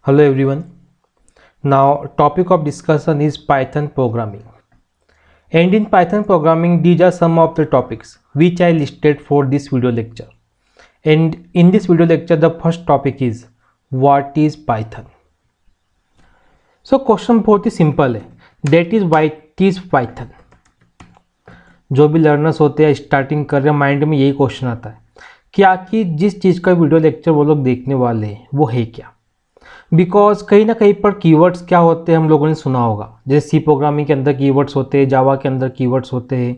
Hello everyone. Now topic of discussion is Python programming. And in Python programming these are some of the topics which I listed for this video lecture. And in this video lecture the first topic is what is Python. So question बहुत ही simple है, that is what is Python. जो भी learners होते हैं starting कर रहे हैं mind में यही क्वेश्चन आता है कि आखिर जिस चीज़ का वीडियो लेक्चर वो लोग देखने वाले हैं वो है क्या. बिकॉज कहीं ना कहीं पर कीवर्ड्स क्या होते हैं हम लोगों ने सुना होगा, जैसे सी प्रोग्रामिंग के अंदर कीवर्ड्स होते हैं, जावा के अंदर कीवर्ड्स होते हैं,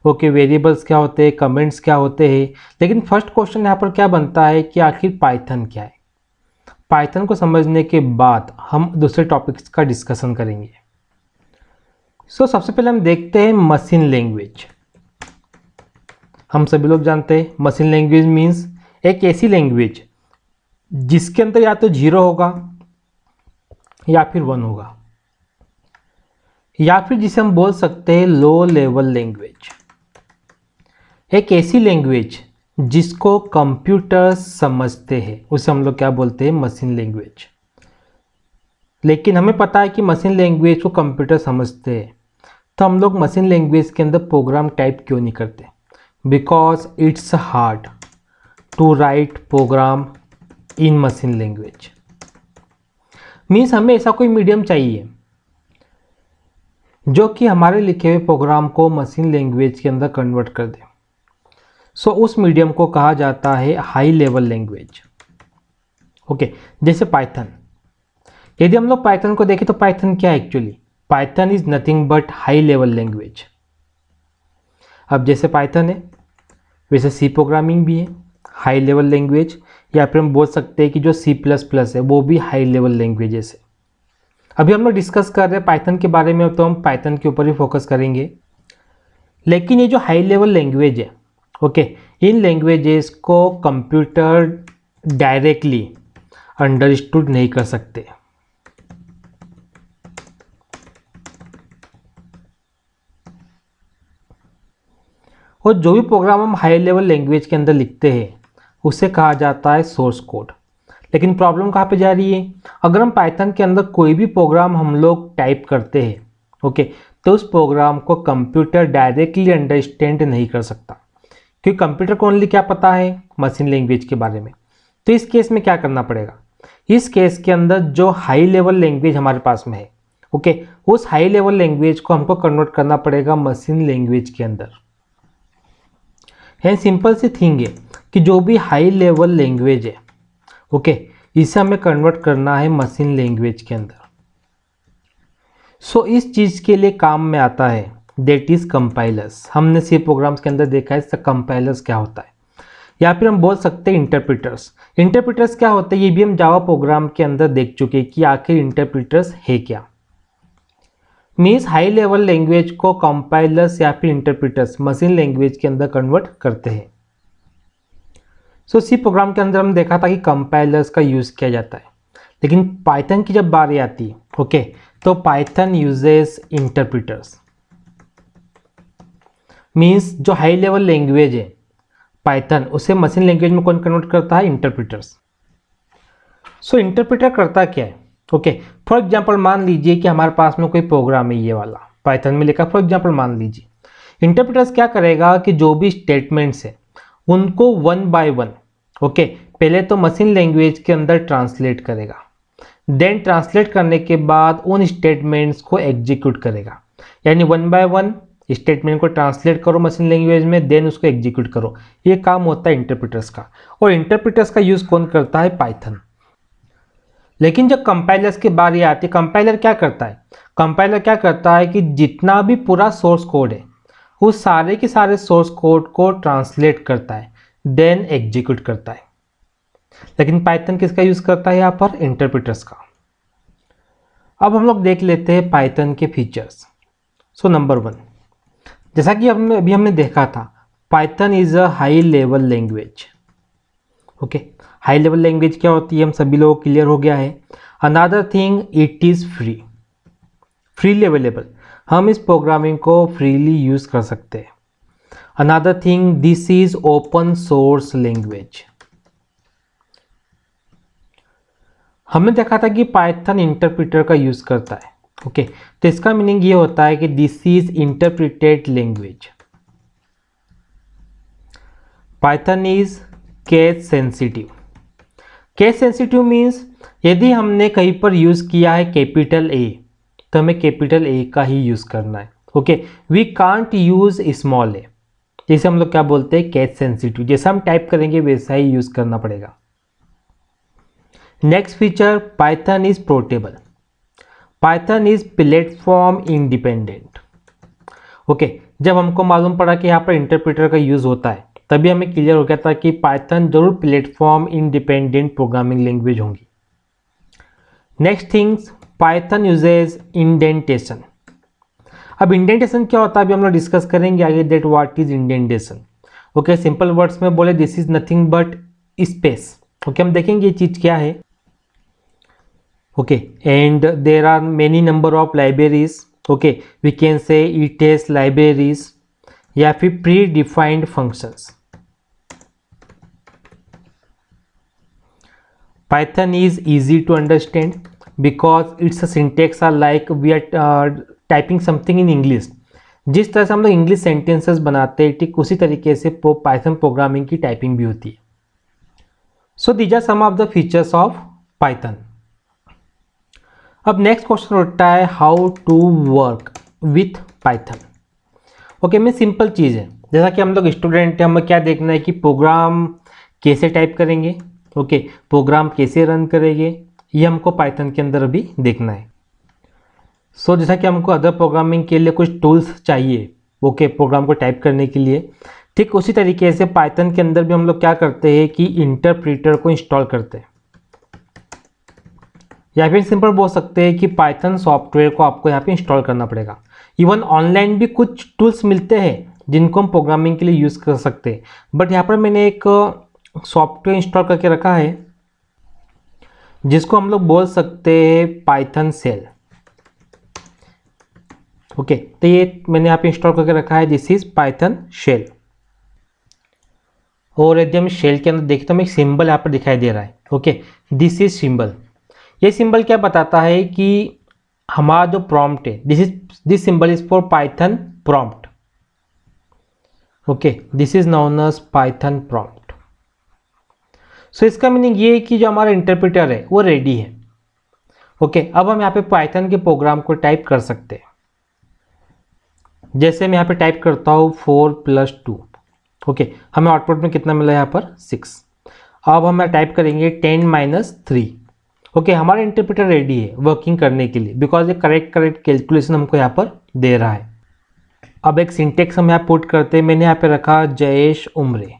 ओके वेरिएबल्स क्या होते हैं, कमेंट्स क्या होते हैं. लेकिन फर्स्ट क्वेश्चन यहाँ पर क्या बनता है कि आखिर पाइथन क्या है. पाइथन को समझने के बाद हम दूसरे टॉपिक्स का डिस्कशन करेंगे. सो सबसे पहले हम देखते हैं मशीन लैंग्वेज. हम सभी लोग जानते हैं मशीन लैंग्वेज मीन्स एक ऐसी लैंग्वेज जिसके अंदर या तो 0 होगा या फिर 1 होगा, या फिर जिसे हम बोल सकते हैं लो लेवल लैंग्वेज. एक ऐसी लैंग्वेज जिसको कंप्यूटर समझते हैं उसे हम लोग क्या बोलते हैं, मशीन लैंग्वेज. लेकिन हमें पता है कि मशीन लैंग्वेज को कंप्यूटर समझते हैं, तो हम लोग मशीन लैंग्वेज के अंदर प्रोग्राम टाइप क्यों नहीं करते. Because it's hard to write program in machine language. Means हमें ऐसा कोई मीडियम चाहिए जो कि हमारे लिखे हुए प्रोग्राम को मशीन लैंग्वेज के अंदर कन्वर्ट कर दे. सो उस मीडियम को कहा जाता है हाई लेवल लैंग्वेज. ओके, जैसे पाइथन. यदि हम लोग पाइथन को देखें तो पाइथन क्या है actually. Python is nothing but high level language. अब जैसे पाइथन है वैसे सी प्रोग्रामिंग भी है हाई लेवल लैंग्वेज, या फिर हम बोल सकते हैं कि जो C++ है वो भी हाई लेवल लैंग्वेजेस है. अभी हम लोग डिस्कस कर रहे हैं पाइथन के बारे में, तो हम पाइथन के ऊपर ही फोकस करेंगे. लेकिन ये जो हाई लेवल लैंग्वेज है, ओके, इन लैंग्वेजेस को कंप्यूटर डायरेक्टली अंडरस्टूड नहीं कर सकते. और जो भी प्रोग्राम हम हाई लेवल लैंग्वेज के अंदर लिखते हैं उसे कहा जाता है सोर्स कोड. लेकिन प्रॉब्लम कहाँ पे जा रही है, अगर हम पाइथन के अंदर कोई भी प्रोग्राम हम लोग टाइप करते हैं, ओके, तो उस प्रोग्राम को कंप्यूटर डायरेक्टली अंडरस्टैंड नहीं कर सकता, क्योंकि कंप्यूटर को ओनली क्या पता है, मशीन लैंग्वेज के बारे में. तो इस केस में क्या करना पड़ेगा, इस केस के अंदर जो हाई लेवल लैंग्वेज हमारे पास में है, ओके, उस हाई लेवल लैंग्वेज को हमको कन्वर्ट करना पड़ेगा मशीन लैंग्वेज के अंदर. एंड सिंपल सी थिंग है कि जो भी हाई लेवल लैंग्वेज है, ओके, इसे हमें कन्वर्ट करना है मशीन लैंग्वेज के अंदर. सो इस चीज़ के लिए काम में आता है दैट इज कंपाइलर्स. हमने सी प्रोग्राम्स के अंदर देखा है इसका कंपाइलर्स क्या होता है, या फिर हम बोल सकते हैं इंटरप्रिटर्स. इंटरप्रिटर्स क्या होता है ये भी हम जावा प्रोग्राम के अंदर देख चुके हैं कि आखिर इंटरप्रिटर्स है क्या. मीन्स हाई लेवल लैंग्वेज को कंपाइलर्स या फिर इंटरप्रिटर्स मशीन लैंग्वेज के अंदर कन्वर्ट करते हैं. सो सी प्रोग्राम के अंदर हम देखा था कि कंपाइलर्स का यूज़ किया जाता है. लेकिन पाइथन की जब बारी आती है, ओके, तो पाइथन यूजेस इंटरप्रिटर्स. मीन्स जो हाई लेवल लैंग्वेज है पाइथन उसे मशीन लैंग्वेज में कौन कन्वर्ट करता है, इंटरप्रिटर्स. सो इंटरप्रिटर करता क्या है, ओके, फॉर एग्जाम्पल मान लीजिए कि हमारे पास में कोई प्रोग्राम है ये वाला पाइथन में लिखा. फॉर एग्जाम्पल मान लीजिए इंटरप्रिटर्स क्या करेगा कि जो भी स्टेटमेंट्स है उनको 1 बाय 1, ओके, पहले तो मशीन लैंग्वेज के अंदर ट्रांसलेट करेगा, देन ट्रांसलेट करने के बाद उन स्टेटमेंट्स को एग्जीक्यूट करेगा. यानी 1 बाय 1 स्टेटमेंट को ट्रांसलेट करो मशीन लैंग्वेज में, देन उसको एग्जीक्यूट करो. ये काम होता है इंटरप्रिटर्स का. और इंटरप्रिटर्स का यूज़ कौन करता है, पाइथन. लेकिन जब कंपाइलर्स की बारी आती है, कंपाइलर क्या करता है, कंपाइलर क्या करता है कि जितना भी पूरा सोर्स कोड है उस सारे के सारे सोर्स कोड को ट्रांसलेट करता है, देन एग्जीक्यूट करता है. लेकिन पाइथन किसका यूज़ करता है यहाँ पर, इंटरप्रिटर्स का. अब हम लोग देख लेते हैं पाइथन के फीचर्स. सो नंबर 1, जैसा कि हमने देखा था Python is a high level language. Okay, high level language क्या होती है हम सभी लोगों को क्लियर हो गया है. Another thing it is freely available. हम इस प्रोग्रामिंग को फ्रीली यूज़ कर सकते हैं. Another thing this is open source language. हमने देखा था कि पाइथन इंटरप्रेटर का यूज़ करता है। ओके, तो इसका मीनिंग ये होता है कि this is interpreted language. Python is case sensitive. Case sensitive means यदि हमने कहीं पर यूज़ किया है कैपिटल ए, तो हमें कैपिटल ए का ही यूज़ करना है। Okay, we can't use small A, जैसे हम लोग क्या बोलते हैं, केस सेंसिटिव। जैसा हम टाइप करेंगे वैसा ही यूज़ करना पड़ेगा। Next feature, Python is portable. Python is platform independent. Okay, जब हमको मालूम पड़ा कि यहाँ पर इंटरप्रेटर का यूज़ होता है, तभी हमें क्लियर हो गया था कि पाइथन जरूर प्लेटफॉर्म इंडिपेंडेंट प्रोग्रामिंग लैंग्वेज होंगी। Next things, Python uses indentation. अब इंडेंटेशन क्या होता है अभी हम लोग डिस्कस करेंगे आगे, that what is indentation. Okay, simple words में बोले this is nothing but space. Okay, हम देखेंगे ये चीज़ क्या है। Okay, and there are many number of libraries. Okay, we can say easiest libraries या फिर predefined functions. Python is easy to understand because its syntax are like we are typing something in English। जिस तरह से हम लोग English sentences बनाते हैं ठीक उसी तरीके से पाइथन प्रोग्रामिंग की टाइपिंग भी होती है। So these are some of the features of Python. अब नेक्स्ट क्वेश्चन उठता है, how to work with Python. Okay, में सिंपल चीज़ है, जैसा कि हम लोग स्टूडेंट हैं, हमें क्या देखना है कि प्रोग्राम कैसे टाइप करेंगे। ओके, प्रोग्राम कैसे रन करेंगे, ये हमको पाइथन के अंदर अभी देखना है। सो जैसा कि हमको अदर प्रोग्रामिंग के लिए कुछ टूल्स चाहिए, ओके, प्रोग्राम को टाइप करने के लिए, ठीक उसी तरीके से पाइथन के अंदर भी हम लोग क्या करते हैं कि इंटरप्रेटर को इंस्टॉल करते हैं, या फिर सिंपल बोल सकते हैं कि पाइथन सॉफ्टवेयर को आपको यहाँ पे इंस्टॉल करना पड़ेगा। इवन ऑनलाइन भी कुछ टूल्स मिलते हैं जिनको हम प्रोग्रामिंग के लिए यूज़ कर सकते हैं, बट यहाँ पर मैंने एक सॉफ्टवेयर इंस्टॉल करके रखा है जिसको हम लोग बोल सकते हैं पाइथन शेल। ओके, तो ये मैंने यहाँ पे इंस्टॉल करके रखा है, दिस इज पाइथन शेल। और यदि हम शेल के अंदर देखें तो हमें एक सिंबल यहाँ पर दिखाई दे रहा है। Okay, this is symbol. ये सिंबल क्या बताता है कि हमारा जो प्रॉम्प्ट है, this symbol is for Python prompt. Okay, this is known as Python prompt. So इसका मीनिंग ये है कि जो हमारा इंटरप्रेटर है वो रेडी है। ओके, अब हम यहाँ पे पाइथन के प्रोग्राम को टाइप कर सकते हैं। जैसे मैं यहाँ पे टाइप करता हूँ 4 + 2। ओके, हमें आउटपुट में कितना मिला यहाँ पर 6। अब हम टाइप करेंगे 10 - 3। ओके, हमारा इंटरप्रेटर रेडी है वर्किंग करने के लिए, बिकॉज ये करेक्ट कैलकुलेशन हमको यहाँ पर दे रहा है। अब एक सिंटेक्स हम यहाँ पुट करते हैं, मैंने यहाँ पे रखा जयेश उमरे।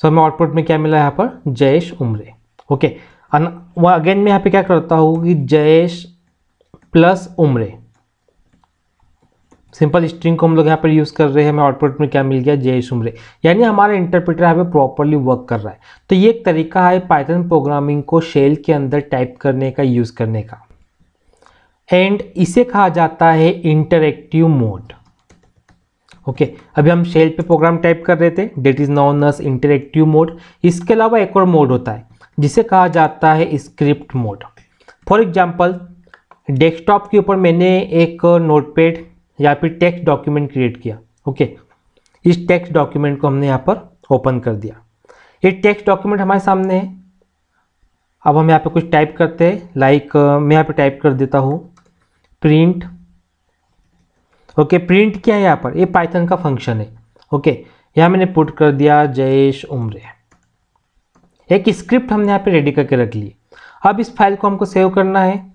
सो हमें आउटपुट में क्या मिला यहाँ पर, जयेश उमरे। ओके, वो अगेन मैं यहाँ पे क्या करता हूँ कि जयेश + उमरे, सिंपल स्ट्रिंग को हम लोग यहाँ पर यूज़ कर रहे हैं, हमें आउटपुट में क्या मिल गया, जयेश उमरे। यानी हमारा इंटरप्रेटर यहाँ पे प्रॉपरली वर्क कर रहा है। तो ये एक तरीका है पाइथन प्रोग्रामिंग को शेल के अंदर टाइप करने का, यूज़ करने का, एंड इसे कहा जाता है इंटरएक्टिव मोड। ओके, अभी हम शेल पे प्रोग्राम टाइप कर रहे थे, that is known as interactive mode. इसके अलावा एक और मोड होता है जिसे कहा जाता है script mode. For example, desktop के ऊपर मैंने एक नोटपैड या फिर टेक्स्ट डॉक्यूमेंट क्रिएट किया। ओके, इस टेक्स्ट डॉक्यूमेंट को हमने यहाँ पर ओपन कर दिया। ये टेक्स्ट डॉक्यूमेंट हमारे सामने है। अब हम यहाँ पे कुछ टाइप करते हैं, लाइक मैं यहाँ पे टाइप कर देता हूँ प्रिंट। ओके, प्रिंट क्या है यहाँ पर, ये पाइथन का फंक्शन है। ओके, यहाँ मैंने पुट कर दिया जयेश उमरे। एक स्क्रिप्ट हमने यहाँ पे रेडी करके रख ली। अब इस फाइल को हमको सेव करना है,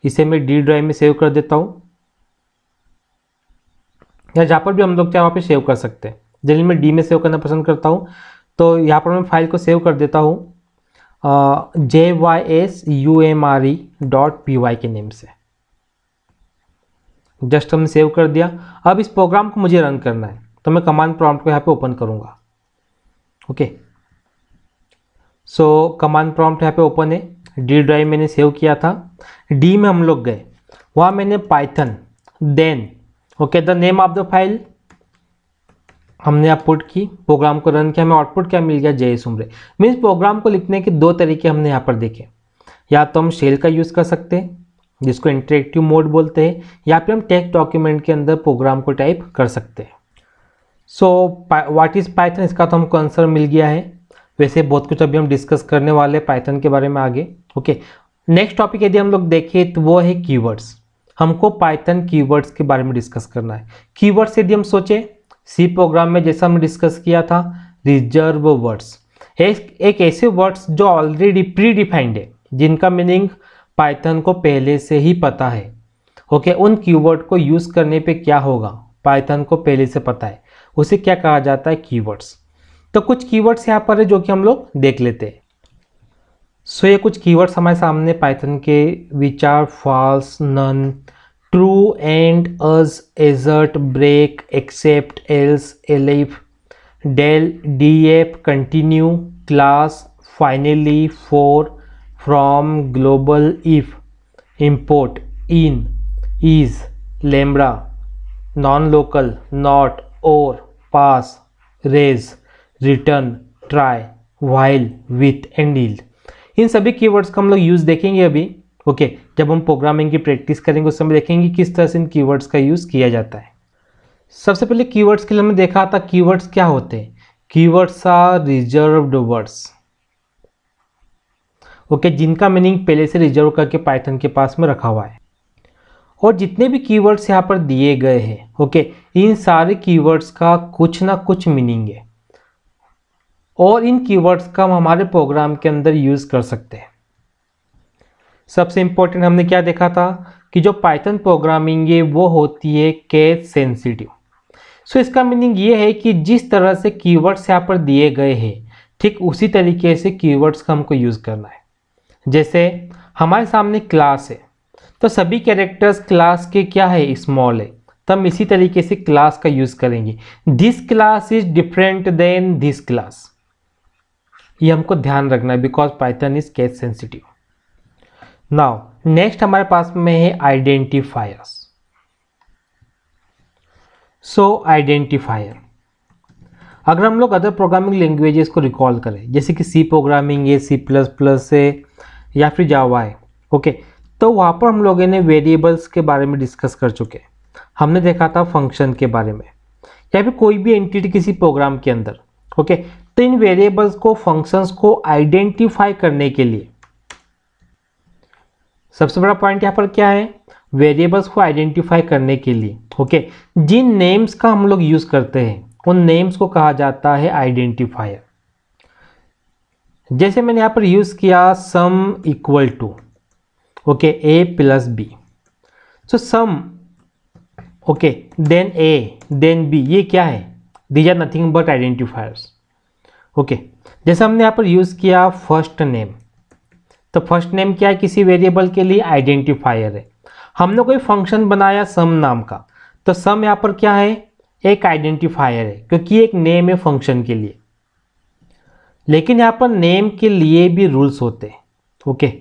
इसे मैं डी ड्राइव में सेव कर देता हूँ, या जहाँ पर भी हम लोग चाहे वहाँ पे सेव कर सकते हैं। जनरली मैं डी में सेव करना पसंद करता हूँ, तो यहाँ पर मैं फाइल को सेव कर देता हूँ jysumre.py के नेम से। जस्ट हमने सेव कर दिया। अब इस प्रोग्राम को मुझे रन करना है, तो मैं कमांड प्रॉम्प्ट को यहाँ पे ओपन करूँगा। ओके, सो कमांड प्रॉम्प्ट यहाँ पे ओपन है, डी ड्राइव मैंने सेव किया था। डी में हम लोग गए, वहाँ मैंने Python then okay the name of the file हमने आउटपुट की, प्रोग्राम को रन किया, हमें आउटपुट क्या मिल गया, JS उम्रे। मीन्स प्रोग्राम को लिखने के दो तरीके हमने यहाँ पर देखे, या तो हम शेल का यूज़ कर सकते हैं जिसको इंटरेक्टिव मोड बोलते हैं, या फिर हम टेक्स्ट डॉक्यूमेंट के अंदर प्रोग्राम को टाइप कर सकते हैं। सो व्हाट इज़ पाइथन, इसका तो हमको आंसर मिल गया है। वैसे बहुत कुछ अभी हम डिस्कस करने वाले हैं पाइथन के बारे में आगे। ओके, नेक्स्ट टॉपिक यदि हम लोग देखें तो वो है कीवर्ड्स। हमको पाइथन कीवर्ड्स के बारे में डिस्कस करना है। कीवर्ड्स यदि हम सोचें सी प्रोग्राम में जैसा हमने डिस्कस किया था, रिजर्व वर्ड्स, एक ऐसे वर्ड्स जो ऑलरेडी प्री डिफाइंड है, जिनका मीनिंग पाइथन को पहले से ही पता है। ओके, उन कीवर्ड को यूज़ करने पे क्या होगा, पाइथन को पहले से पता है, उसे क्या कहा जाता है, कीवर्ड्स। तो कुछ कीवर्ड्स यहाँ पर है जो कि हम लोग देख लेते हैं। सो ये कुछ कीवर्ड्स हमारे सामने पाइथन के, which are false, none, true, and, as, assert, break, except, else, elif, del, def, continue, class, finally, for, from, global, if, import, in, is, lambda, nonlocal, not, or, pass, raise, return, try, while, with and yield. इन सभी keywords का हम लोग use देखेंगे अभी। Okay, जब हम programming की प्रैक्टिस करेंगे उस समय देखेंगे किस तरह से इन कीवर्ड्स का यूज़ किया जाता है। सबसे पहले कीवर्ड्स के लिए हमने देखा था कीवर्ड्स क्या होते हैं। Keywords are reserved words, okay, जिनका मीनिंग पहले से रिजर्व करके पाइथन के पास में रखा हुआ है। और जितने भी कीवर्ड्स यहाँ पर दिए गए हैं, ओके, इन सारे कीवर्ड्स का कुछ ना कुछ मीनिंग है, और इन कीवर्ड्स का हम हमारे प्रोग्राम के अंदर यूज़ कर सकते हैं। सबसे इम्पोर्टेंट हमने क्या देखा था कि जो पाइथन प्रोग्रामिंग है वो होती है केस सेंसिटिव। सो इसका मीनिंग ये है कि जिस तरह से कीवर्ड्स यहाँ पर दिए गए हैं, ठीक उसी तरीके से कीवर्ड्स का हमको यूज़ करना है। जैसे हमारे सामने क्लास है, तो सभी कैरेक्टर्स क्लास के क्या है, स्मॉल है, तो हम इसी तरीके से क्लास का यूज़ करेंगे। This class is different than this class, ये हमको ध्यान रखना है, because Python is case sensitive. Now next हमारे पास में है आइडेंटिफायर्स। सो आइडेंटिफायर, अगर हम लोग अदर प्रोग्रामिंग लैंग्वेजेस को रिकॉल करें, जैसे कि सी प्रोग्रामिंग है, C++ है, या फिर जावा है, ओके, तो वहाँ पर हम लोगों ने वेरिएबल्स के बारे में डिस्कस कर चुके। हमने देखा था फंक्शन के बारे में, या फिर कोई भी एंटिटी किसी प्रोग्राम के अंदर, ओके, तो इन वेरिएबल्स को, फंक्शंस को आइडेंटिफाई करने के लिए सबसे बड़ा पॉइंट यहाँ पर क्या है, वेरिएबल्स को आइडेंटिफाई करने के लिए, ओके, जिन नेम्स का हम लोग यूज़ करते हैं उन नेम्स को कहा जाता है आइडेंटिफायर। जैसे मैंने यहाँ पर यूज़ किया sum equal to, okay, A + B, so sum, okay, then A then B, ये क्या है, these are nothing but identifiers. Okay, जैसे हमने यहाँ पर यूज़ किया फर्स्ट नेम, तो फर्स्ट नेम क्या है, किसी वेरिएबल के लिए आइडेंटिफायर है। हमने कोई फंक्शन बनाया सम नाम का, तो सम यहाँ पर क्या है, एक आइडेंटिफायर है, क्योंकि एक नेम है फंक्शन के लिए। लेकिन यहाँ पर नेम के लिए भी रूल्स होते हैं। ओके,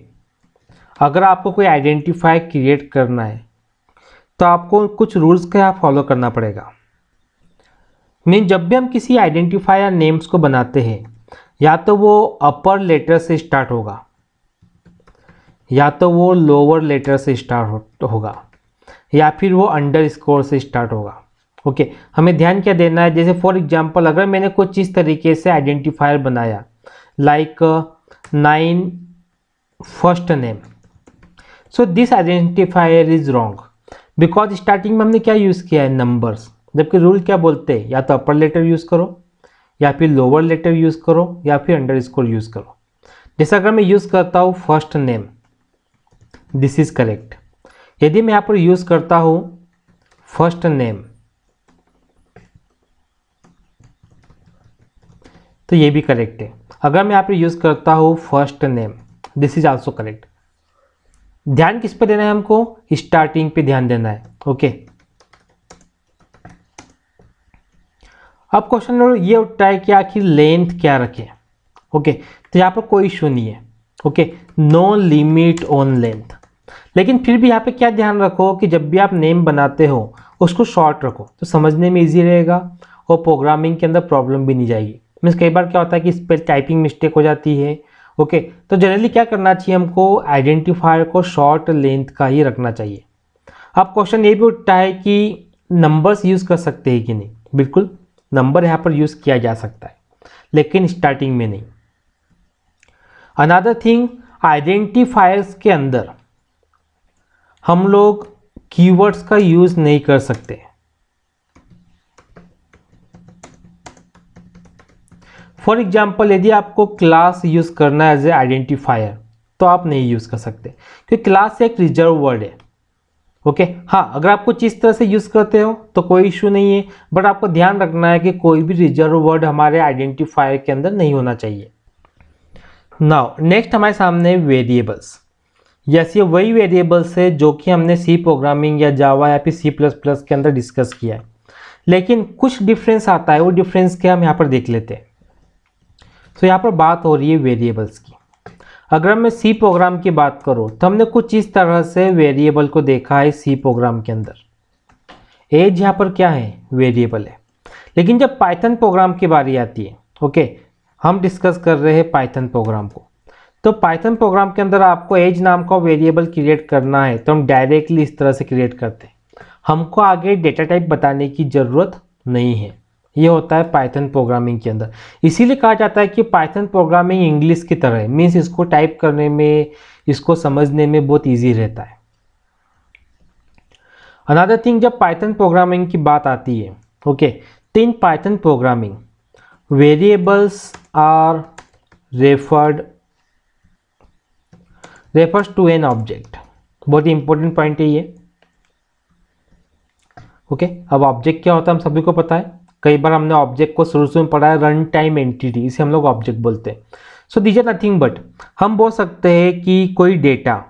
अगर आपको कोई आइडेंटिफायर क्रिएट करना है तो आपको कुछ रूल्स का फॉलो करना पड़ेगा। मीन जब भी हम किसी आइडेंटिफायर नेम्स को बनाते हैं, या तो वो अपर लेटर से स्टार्ट होगा, या तो वो लोअर लेटर से स्टार्ट होगा, या फिर वो अंडरस्कोर से स्टार्ट होगा। ओके, हमें ध्यान क्या देना है, जैसे फॉर एग्जांपल अगर मैंने कुछ इस तरीके से आइडेंटिफायर बनाया, like 9 first name, so this identifier is wrong, because starting में हमने क्या यूज़ किया है, नंबर्स, जबकि रूल क्या बोलते हैं, या तो अपर लेटर यूज़ करो, या फिर लोअर लेटर यूज़ करो, या फिर अंडरस्कोर यूज़ करो। जैसे अगर मैं यूज़ करता हूँ first name, this is correct. यदि मैं यहाँ पर यूज़ करता हूँ फर्स्ट नेम, तो ये भी करेक्ट है। अगर मैं यहाँ पर यूज़ करता हूँ first name, this is also correct. ध्यान किस पे देना है हमको, स्टार्टिंग पे ध्यान देना है। ओके, अब क्वेश्चन ये उठता है कि आखिर लेंथ क्या रखें। ओके, तो यहाँ पर कोई इशू नहीं है। Okay, no limit on length, लेकिन फिर भी यहाँ पे क्या ध्यान रखो कि जब भी आप नेम बनाते हो उसको शॉर्ट रखो, तो समझने में इजी रहेगा और प्रोग्रामिंग के अंदर प्रॉब्लम भी नहीं जाएगी। मीन्स कई बार क्या होता है कि इस पर टाइपिंग मिस्टेक हो जाती है। ओके, तो जनरली क्या करना चाहिए हमको, आइडेंटिफायर को शॉर्ट लेंथ का ही रखना चाहिए। अब क्वेश्चन ये भी उठता है कि नंबर्स यूज़ कर सकते हैं कि नहीं। बिल्कुल, नंबर यहाँ पर यूज़ किया जा सकता है, लेकिन स्टार्टिंग में नहीं। अनदर थिंग, आइडेंटिफायर्स के अंदर हम लोग कीवर्ड्स का यूज़ नहीं कर सकते। फॉर एग्जाम्पल, यदि आपको क्लास यूज़ करना है एज ए आइडेंटिफायर तो आप नहीं यूज़ कर सकते, क्योंकि क्लास एक रिजर्व वर्ड है। ओके, हाँ, अगर आप कुछ इस तरह से यूज़ करते हो तो कोई इशू नहीं है, बट आपको ध्यान रखना है कि कोई भी रिजर्व वर्ड हमारे आइडेंटिफायर के अंदर नहीं होना चाहिए। नाउ नेक्स्ट हमारे सामने वेरिएबल्स। यस, ये वही वेरिएबल्स है जो कि हमने सी प्रोग्रामिंग या जावा या फिर C++ के अंदर डिस्कस किया है, लेकिन कुछ डिफरेंस आता है। वो डिफरेंस क्या हम यहाँ पर देख लेते हैं। तो यहाँ पर बात हो रही है वेरिएबल्स की। अगर मैं सी प्रोग्राम की बात करूँ तो हमने कुछ इस तरह से वेरिएबल को देखा है सी प्रोग्राम के अंदर। एज यहाँ पर क्या है, वेरिएबल है। लेकिन जब पाइथन प्रोग्राम की बारी आती है, ओके, हम डिस्कस कर रहे हैं पाइथन प्रोग्राम को, तो पाइथन प्रोग्राम के अंदर आपको एज नाम का वेरिएबल क्रिएट करना है तो हम डायरेक्टली इस तरह से क्रिएट करते हैं। हमको आगे डेटा टाइप बताने की ज़रूरत नहीं है। ये होता है पाइथन प्रोग्रामिंग के अंदर। इसीलिए कहा जाता है कि पाइथन प्रोग्रामिंग इंग्लिश की तरह है। मीन्स इसको टाइप करने में, इसको समझने में बहुत ईजी रहता है। अनदर थिंग, जब पाइथन प्रोग्रामिंग की बात आती है, ओके, तो in Python programming variables are refers to an object. बहुत ही इंपॉर्टेंट पॉइंट है ये। ओके, अब ऑब्जेक्ट क्या होता है हम सभी को पता है। कई बार हमने ऑब्जेक्ट को शुरू में पढ़ा है, रन टाइम एंटिटी, इसे हम लोग ऑब्जेक्ट बोलते हैं। So these are nothing but, हम बोल सकते हैं कि कोई डेटा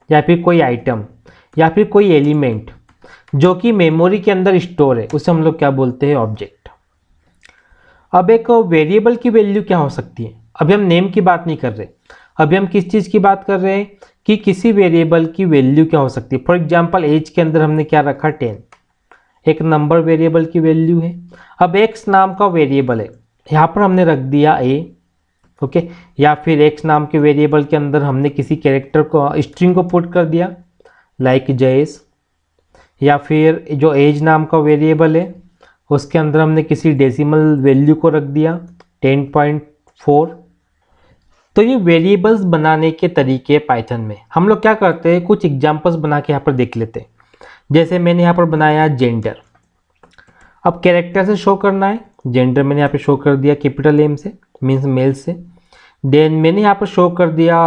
या फिर कोई आइटम या फिर कोई एलिमेंट जो कि मेमोरी के अंदर स्टोर है, उसे हम लोग क्या बोलते हैं, ऑब्जेक्ट। अब एक वेरिएबल की वैल्यू क्या हो सकती है। अभी हम नेम की बात नहीं कर रहे, अभी हम किस चीज़ की बात कर रहे हैं कि किसी वेरिएबल की वैल्यू क्या हो सकती है। फॉर एग्जाम्पल, एज के अंदर हमने क्या रखा, 10, एक नंबर वेरिएबल की वैल्यू है। अब x नाम का वेरिएबल है, यहाँ पर हमने रख दिया a, ओके, या फिर x नाम के वेरिएबल के अंदर हमने किसी कैरेक्टर को, स्ट्रिंग को पुट कर दिया लाइक जयेश, या फिर जो एज नाम का वेरिएबल है उसके अंदर हमने किसी डेसिमल वैल्यू को रख दिया 10.4। तो ये वेरिएबल्स बनाने के तरीके पाइथन में हम लोग क्या करते हैं, कुछ एग्जांपल्स बना के यहाँ पर देख लेते हैं। जैसे मैंने यहाँ पर बनाया जेंडर। अब कैरेक्टर से शो करना है, जेंडर मैंने यहाँ पे शो कर दिया कैपिटल एम से, मीन्स मेल से। देन मैंने यहाँ पर शो कर दिया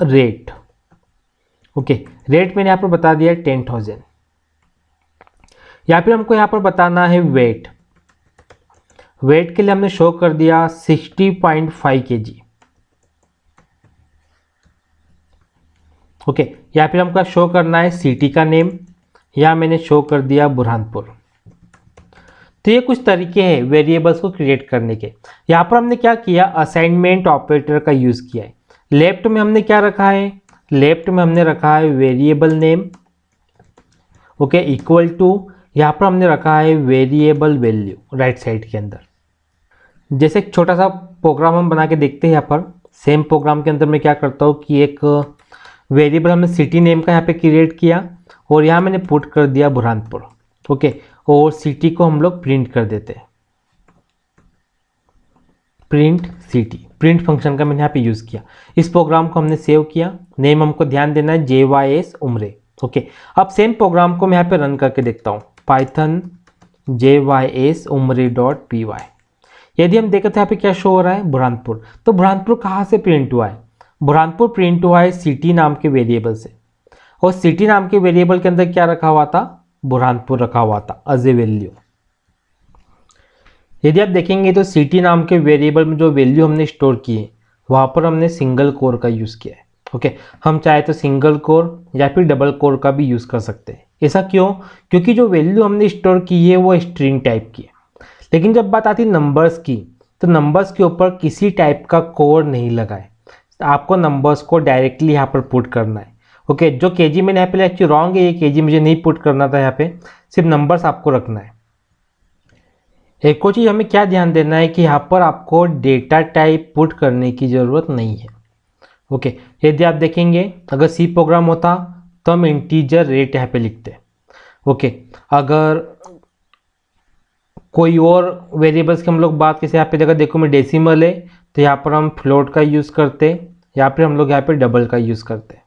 रेट। ओके, रेट मैंने यहाँ पर बता दिया 10,000। या फिर हमको यहाँ पर बताना है वेट। वेट के लिए हमने शो कर दिया 60.5 kg। ओके, या फिर हमको शो करना है सिटी का नेम, या मैंने शो कर दिया बुरहानपुर। तो ये कुछ तरीके हैं वेरिएबल्स को क्रिएट करने के। यहाँ पर हमने क्या किया, असाइनमेंट ऑपरेटर का यूज़ किया है। लेफ्ट में हमने क्या रखा है, लेफ्ट में हमने रखा है variable name, okay, equal to, यहाँ पर हमने रखा है वेरिएबल वैल्यू राइट साइड के अंदर। जैसे एक छोटा सा प्रोग्राम हम बना के देखते हैं। यहाँ पर सेम प्रोग्राम के अंदर मैं क्या करता हूँ कि एक वेरिएबल हमने सिटी नेम का यहाँ पे क्रिएट किया और यहाँ मैंने पुट कर दिया बुरहानपुर, ओके, और सिटी को हम लोग प्रिंट कर देते हैं, प्रिंट सिटी। प्रिंट फंक्शन का मैंने यहाँ पे यूज़ किया। इस प्रोग्राम को हमने सेव किया, नेम हमको ध्यान देना है JYS उमरे, ओके। अब सेम प्रोग्राम को मैं यहाँ पे रन करके देखता हूँ, पाइथन JYS umre.py। यदि हम देखें तो यहाँ पे क्या शो हो रहा है, बुरहानपुर। तो बुरहानपुर कहाँ से प्रिंट हुआ है, बुरहानपुर प्रिंट हुआ है सिटी नाम के वेरिएबल से, और सिटी नाम के वेरिएबल के अंदर क्या रखा हुआ था, बुरहानपुर रखा हुआ था एज ए वैल्यू। यदि आप देखेंगे तो सिटी नाम के वेरिएबल में जो वैल्यू हमने स्टोर की है वहाँ पर हमने सिंगल कोर का यूज़ किया है, ओके। हम चाहे तो सिंगल कोर या फिर डबल कोर का भी यूज़ कर सकते हैं। ऐसा क्यों, क्योंकि जो वैल्यू हमने स्टोर की है वो स्ट्रिंग टाइप की है। लेकिन जब बात आती है नंबर्स की, तो नंबर्स के ऊपर किसी टाइप का कोर नहीं लगा है, आपको नंबर्स को डायरेक्टली यहाँ पर पुट करना है, ओके। जो केजी मैंने यहाँ पे एक्चुअली रॉन्ग है, ये केजी मुझे नहीं पुट करना था, यहाँ पे सिर्फ नंबर्स आपको रखना है। एक और चीज़ हमें क्या ध्यान देना है कि यहाँ पर आपको डेटा टाइप पुट करने की ज़रूरत नहीं है। ओके, यदि आप देखेंगे अगर सी प्रोग्राम होता तो हम इंटीजर रेट यहाँ पे लिखते। ओके, अगर कोई और वेरिएबल्स की हम लोग बात कैसे, यहाँ पे जगह देखो मैं डेसिमल है तो यहाँ पर हम फ्लोट का यूज़ करते, यहाँ पर हम लोग यहाँ पे डबल का यूज़ करते।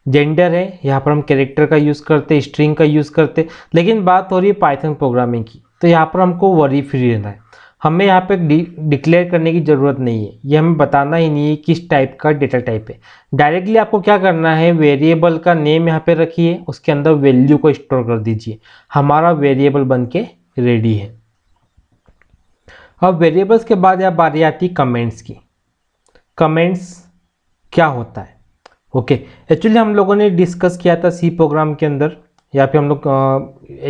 जेंडर है, यहाँ पर हम कैरेक्टर का यूज़ करते, स्ट्रिंग का यूज़ करते। लेकिन बात हो रही है पाइथन प्रोग्रामिंग की, तो यहाँ पर हमको वरी फ्री रहना है। हमें यहाँ पे डिक्लेयर करने की ज़रूरत नहीं है, ये हमें बताना ही नहीं है किस टाइप का डेटा टाइप है। डायरेक्टली आपको क्या करना है, वेरिएबल का नेम यहाँ पे रखिए, उसके अंदर वैल्यू को स्टोर कर दीजिए, हमारा वेरिएबल बन के रेडी है। अब वेरिएबल्स के बाद यहाँ बारी आती कमेंट्स की। कमेंट्स क्या होता है? ओके, एक्चुअली हम लोगों ने डिस्कस किया था सी प्रोग्राम के अंदर, या फिर हम लोग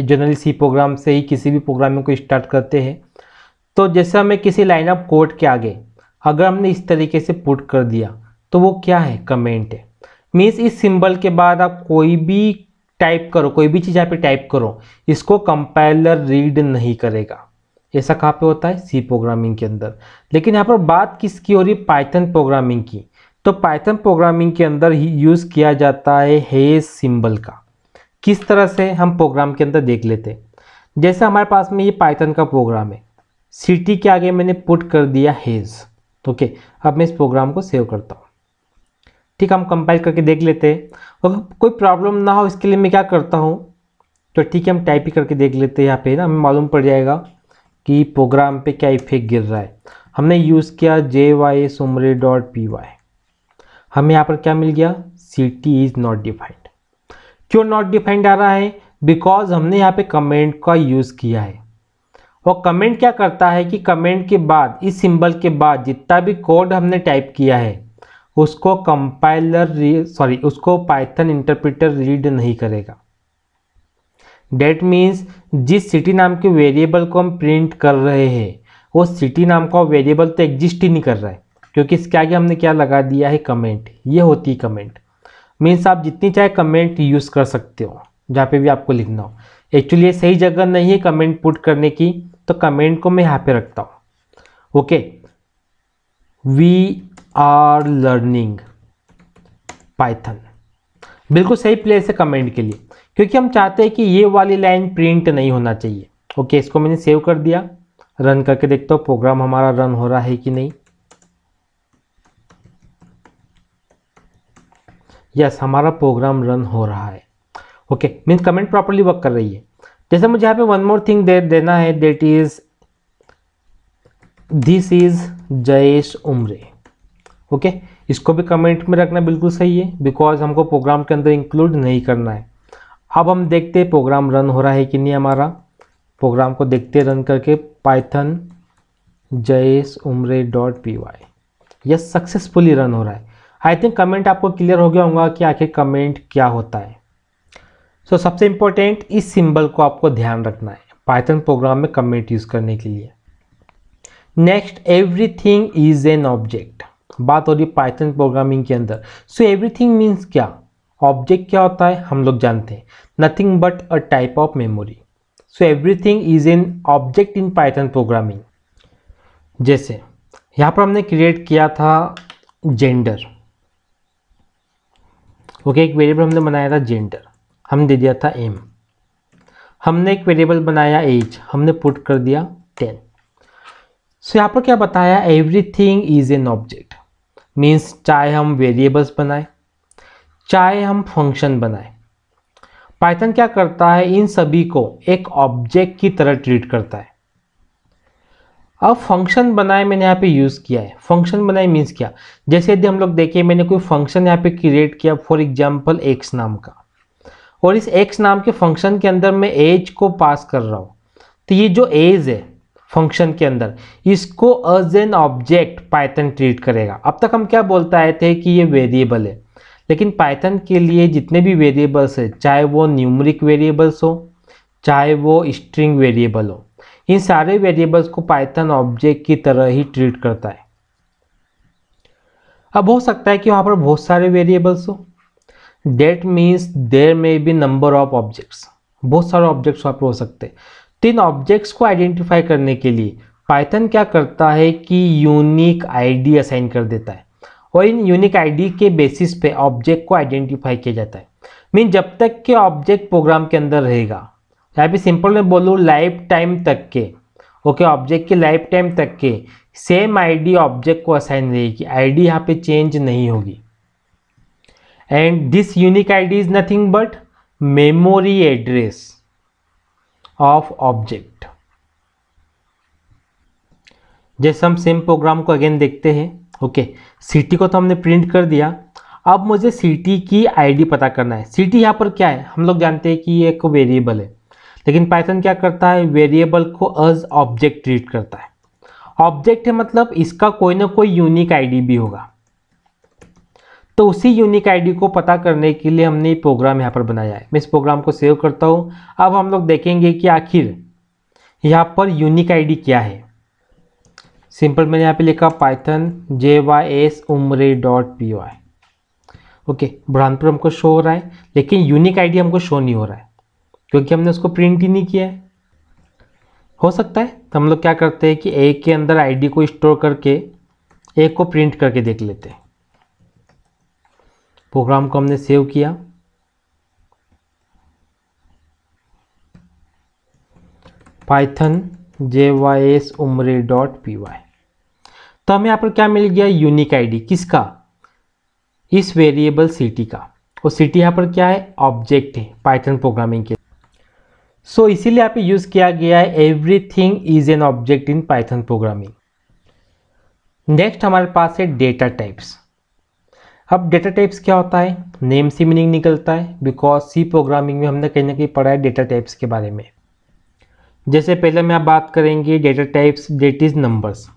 जनरली सी प्रोग्राम से ही किसी भी प्रोग्रामिंग को स्टार्ट करते हैं। तो जैसे हमें किसी लाइन ऑफ कोड के आगे अगर हमने इस तरीके से पुट कर दिया तो वो क्या है, कमेंट है। मीन्स इस सिंबल के बाद आप कोई भी टाइप करो, कोई भी चीज़ यहाँ पे टाइप करो, इसको कंपाइलर रीड नहीं करेगा। ऐसा कहाँ पे होता है, सी प्रोग्रामिंग के अंदर। लेकिन यहाँ पर बात किसकी हो रही है, पाइथन प्रोग्रामिंग की। तो पाइथन प्रोग्रामिंग के अंदर ही यूज़ किया जाता है हेज सिंबल का। किस तरह से हम प्रोग्राम के अंदर देख लेते हैं। जैसे हमारे पास में ये पाइथन का प्रोग्राम है, सिटी के आगे मैंने पुट कर दिया हेज। ओके, अब मैं इस प्रोग्राम को सेव करता हूँ। ठीक, हम कंपाइल करके देख लेते हैं। और कोई प्रॉब्लम ना हो इसके लिए मैं क्या करता हूँ, तो ठीक है हम टाइप ही करके देख लेते हैं। यहाँ पे ना हमें मालूम पड़ जाएगा कि प्रोग्राम पे क्या इफेक्ट गिर रहा है। हमने यूज़ किया JYSUMRE.py, हमें यहाँ पर क्या मिल गया, सिटी इज़ नॉट डिफाइंड। क्यों नॉट डिफाइंड आ रहा है, बिकॉज हमने यहाँ पे कमेंट का यूज़ किया है। और कमेंट क्या करता है कि कमेंट के बाद, इस सिंबल के बाद जितना भी कोड हमने टाइप किया है उसको उसको पाइथन इंटरप्रेटर रीड नहीं करेगा। डेट मीन्स जिस सिटी नाम के वेरिएबल को हम प्रिंट कर रहे हैं वो सिटी नाम का वेरिएबल तो एग्जिस्ट ही नहीं कर रहा है, क्योंकि इसके आगे हमने क्या लगा दिया है, कमेंट। ये होती है कमेंट। मीन्स आप जितनी चाहे कमेंट यूज़ कर सकते हो जहाँ पे भी आपको लिखना हो। एक्चुअली ये सही जगह नहीं है कमेंट पुट करने की, तो कमेंट को मैं यहाँ पे रखता हूँ। Okay, we are learning Python, बिल्कुल सही प्लेस है कमेंट के लिए, क्योंकि हम चाहते हैं कि ये वाली लाइन प्रिंट नहीं होना चाहिए। ओके, इसको मैंने सेव कर दिया, रन करके देखता हूँ प्रोग्राम हमारा रन हो रहा है कि नहीं। यस, हमारा प्रोग्राम रन हो रहा है। Okay, means comment properly work कर रही है। जैसे मुझे यहाँ पे वन मोर थिंग देना है, that is this is Jayesh Umre. Okay, इसको भी कमेंट में रखना बिल्कुल सही है, बिकॉज हमको प्रोग्राम के अंदर इंक्लूड नहीं करना है। अब हम देखते हैं प्रोग्राम रन हो रहा है कि नहीं। हमारा प्रोग्राम को देखते रन करके, Python JSUMRE.py, yes successfully run हो रहा है। आई थिंक कमेंट आपको क्लियर हो गया होगा कि आखिर कमेंट क्या होता है। सो सबसे इंपॉर्टेंट इस सिंबल को आपको ध्यान रखना है पाइथन प्रोग्राम में कमेंट यूज़ करने के लिए। Next, everything is an object. बात हो रही है पाइथन प्रोग्रामिंग के अंदर। सो एवरीथिंग मीन्स क्या, ऑब्जेक्ट क्या होता है हम लोग जानते हैं, nothing but a type of memory. So everything is an object in Python programming. जैसे यहाँ पर हमने क्रिएट किया था जेंडर। ओके, एक वेरिएबल हमने बनाया था जेंडर, हमने दे दिया था m। हमने एक वेरिएबल बनाया एज, हमने पुट कर दिया 10। सो यहाँ पर क्या बताया, everything is an object. Means चाहे हम वेरिएबल्स बनाए, चाहे हम फंक्शन बनाए, पाइथन क्या करता है, इन सभी को एक ऑब्जेक्ट की तरह ट्रीट करता है। अब फंक्शन बनाए मैंने यहाँ पे यूज़ किया है। फंक्शन बनाए मीन्स क्या, जैसे यदि हम लोग देखें मैंने कोई फंक्शन यहाँ पे क्रिएट किया, फॉर एग्जांपल x नाम का, और इस x नाम के फंक्शन के अंदर मैं एज को पास कर रहा हूँ। तो ये जो एज है फंक्शन के अंदर, इसको as an object Python treat करेगा। अब तक हम क्या बोलते आए थे कि ये वेरिएबल है, लेकिन पाइथन के लिए जितने भी वेरिएबल्स है, चाहे वो न्यूमरिक वेरिएबल्स हो, चाहे वो स्ट्रिंग वेरिएबल हो, इन सारे वेरिएबल्स को पाइथन ऑब्जेक्ट की तरह ही ट्रीट करता है। अब हो सकता है कि वहाँ पर बहुत सारे वेरिएबल्स हो, that means there may be number of objects, बहुत सारे ऑब्जेक्ट्स वहाँ पर हो सकते हैं। तो इन ऑब्जेक्ट्स को आइडेंटिफाई करने के लिए पाइथन क्या करता है कि यूनिक आईडी असाइन कर देता है और इन यूनिक आईडी के बेसिस पे ऑब्जेक्ट को आइडेंटिफाई किया जाता है। मीन जब तक के ऑब्जेक्ट प्रोग्राम के अंदर रहेगा, यहाँ पे सिंपल में बोलूँ लाइफ टाइम तक के, ओके, ऑब्जेक्ट के लाइफ टाइम तक के सेम आईडी ऑब्जेक्ट को असाइन रहेगी, आईडी यहाँ पे चेंज नहीं होगी। And this unique ID is nothing but memory address of object. जैसे हम सेम प्रोग्राम को अगेन देखते हैं, ओके, सिटी को तो हमने प्रिंट कर दिया, अब मुझे सिटी की आईडी पता करना है। सिटी यहाँ पर क्या है, हम लोग जानते हैं कि ये एक वेरिएबल है, लेकिन पाइथन क्या करता है, वेरिएबल को एज ऑब्जेक्ट ट्रीट करता है। ऑब्जेक्ट है मतलब इसका कोई ना कोई यूनिक आईडी भी होगा, तो उसी यूनिक आईडी को पता करने के लिए हमने ये प्रोग्राम यहाँ पर बनाया है। मैं इस प्रोग्राम को सेव करता हूँ। अब हम लोग देखेंगे कि आखिर यहाँ पर यूनिक आईडी क्या है। सिंपल मैंने यहाँ पे लिखा Python JYS umre.py, okay, Burhanpur हमको शो हो रहा है, लेकिन यूनिक आईडी हमको शो नहीं हो रहा है क्योंकि हमने उसको प्रिंट ही नहीं किया है। हो सकता है तो हम लोग क्या करते हैं कि ए के अंदर आईडी को स्टोर करके ए को प्रिंट करके देख लेते हैं। प्रोग्राम को हमने सेव किया, पाइथन JYS umre.py, तो हमें यहाँ पर क्या मिल गया, यूनिक आईडी। किसका, इस वेरिएबल सिटी का, और सिटी यहाँ पर क्या है, ऑब्जेक्ट है पाइथन प्रोग्रामिंग के। सो इसीलिए यहाँ पे यूज़ किया गया है everything is an object in Python programming. Next हमारे पास है डेटा टाइप्स। अब डेटा टाइप्स क्या होता है, नेम से मीनिंग निकलता है, बिकॉज सी प्रोग्रामिंग में हमने कहीं ना कहीं पढ़ा है डेटा टाइप्स के बारे में। जैसे पहले में आप बात करेंगे data types, that is numbers,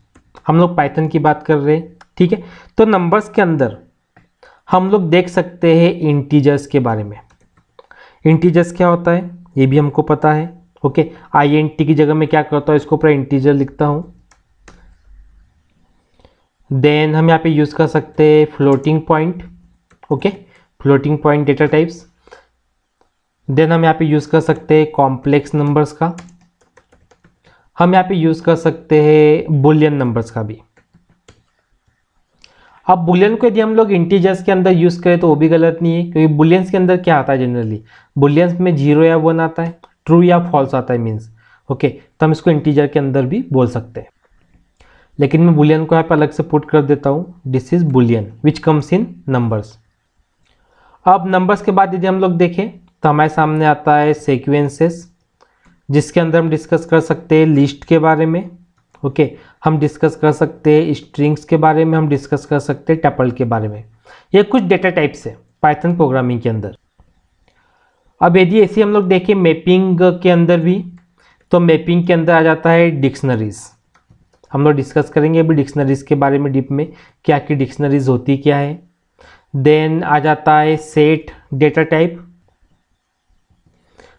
हम लोग पाइथन की बात कर रहे हैं, ठीक है। तो नंबर्स के अंदर हम लोग देख सकते हैं इंटीजर्स के बारे में। इंटीजर्स क्या होता है ये भी हमको पता है, ओके। INT की जगह में क्या करता हूँ, इसको पूरा इंटीजर लिखता हूँ। देन हम यहाँ पे यूज़ कर सकते हैं floating point, okay, floating point data types. Then हम यहाँ पे यूज़ कर सकते हैं कॉम्प्लेक्स नंबर्स का, हम यहाँ पे यूज़ कर सकते हैं बुलियन नंबर्स का भी। अब बुलियन को यदि हम लोग इंटीजर्स के अंदर यूज़ करें तो वो भी गलत नहीं है, क्योंकि बुलियंस के अंदर क्या आता है, जनरली बुलियंस में 0 या 1 आता है, ट्रू या फॉल्स आता है मीन्स, ओके। तो हम इसको इंटीजर के अंदर भी बोल सकते हैं, लेकिन मैं बुलियन को यहाँ पे अलग से पुट कर देता हूँ। This is Boolean which comes in numbers. अब नंबर्स के बाद यदि हम लोग देखें तो हमारे सामने आता है सीक्वेंसेस, जिसके अंदर हम डिस्कस कर सकते हैं लिस्ट के बारे में, ओके, हम डिस्कस कर सकते हैं स्ट्रिंग्स के बारे में, हम डिस्कस कर सकते हैं टपल के बारे में। ये कुछ डेटा टाइप्स है पाइथन प्रोग्रामिंग के अंदर। अब यदि ऐसे हम लोग देखें मैपिंग के अंदर भी, तो मैपिंग के अंदर आ जाता है डिक्शनरीज। हम लोग डिस्कस करेंगे अभी डिक्शनरीज के बारे में डीप में, क्या की डिक्शनरीज होती क्या है। देन आ जाता है सेट डेटा टाइप,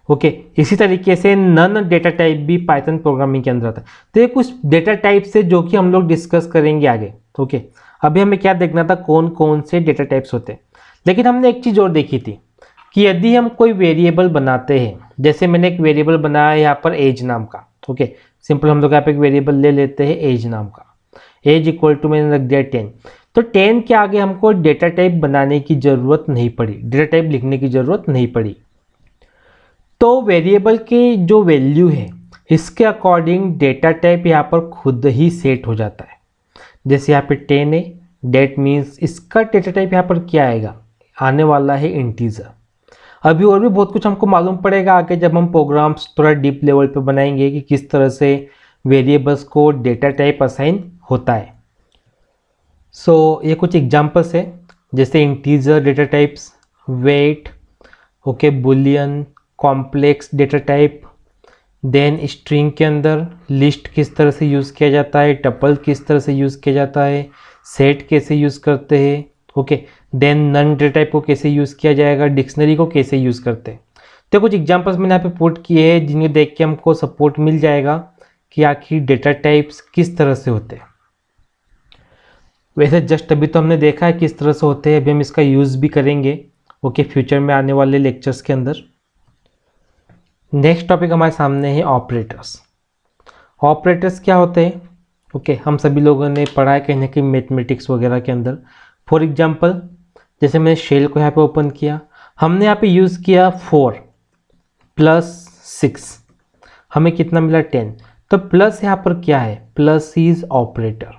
ओके। इसी तरीके से नन डेटा टाइप भी पाइथन प्रोग्रामिंग के अंदर आता है। तो ये कुछ डेटा टाइप से जो कि हम लोग डिस्कस करेंगे आगे, ओके। अभी हमें क्या देखना था, कौन कौन से डेटा टाइप्स होते हैं। लेकिन हमने एक चीज़ और देखी थी कि यदि हम कोई वेरिएबल बनाते हैं, जैसे मैंने एक वेरिएबल बनाया यहाँ पर एज नाम का, ओके, सिंपल हम लोग यहाँ पे एक वेरिएबल ले लेते हैं एज नाम का, एज इक्वल टू मैंने रख दिया 10। तो 10 के आगे हमको डेटा टाइप बनाने की ज़रूरत नहीं पड़ी, डेटा टाइप लिखने की ज़रूरत नहीं पड़ी। तो वेरिएबल के जो वैल्यू है इसके अकॉर्डिंग डेटा टाइप यहाँ पर खुद ही सेट हो जाता है। जैसे यहाँ पे 10 है, डेट मीन्स इसका डेटा टाइप यहाँ पर क्या आएगा, आने वाला है इंटीजर। अभी और भी बहुत कुछ हमको मालूम पड़ेगा आगे जब हम प्रोग्राम्स थोड़ा डीप लेवल पे बनाएंगे कि किस तरह से वेरिएबल्स को डेटा टाइप असाइन होता है। सो ये कुछ एग्जांपल्स है, जैसे integer data types, wait, okay, boolean, complex data type. Then string के अंदर लिस्ट किस तरह से यूज़ किया जाता है, टपल किस तरह से यूज़ किया जाता है, सेट कैसे यूज़ करते हैं, okay. Then none data type को कैसे यूज़ किया जाएगा, डिक्शनरी को कैसे यूज़ करते हैं। तो कुछ एग्जांपल्स मैंने यहाँ पे पुट किए हैं जिन्हें देख के हमको सपोर्ट मिल जाएगा कि आखिर डेटा टाइप्स किस तरह से होते हैं। वैसे जस्ट अभी तो हमने देखा है किस तरह से होते हैं, अभी हम इसका यूज़ भी करेंगे, ओके, फ्यूचर में आने वाले लेक्चर्स के अंदर। नेक्स्ट टॉपिक हमारे सामने है ऑपरेटर्स। ऑपरेटर्स क्या होते हैं? ओके, हम सभी लोगों ने पढ़ा है कहीं ना कहीं मैथमेटिक्स वगैरह के अंदर। फॉर एग्जांपल, जैसे मैंने शेल को यहाँ पे ओपन किया, हमने यहाँ पे यूज़ किया 4 + 6, हमें कितना मिला 10। तो प्लस यहाँ पर क्या है? Plus is operator.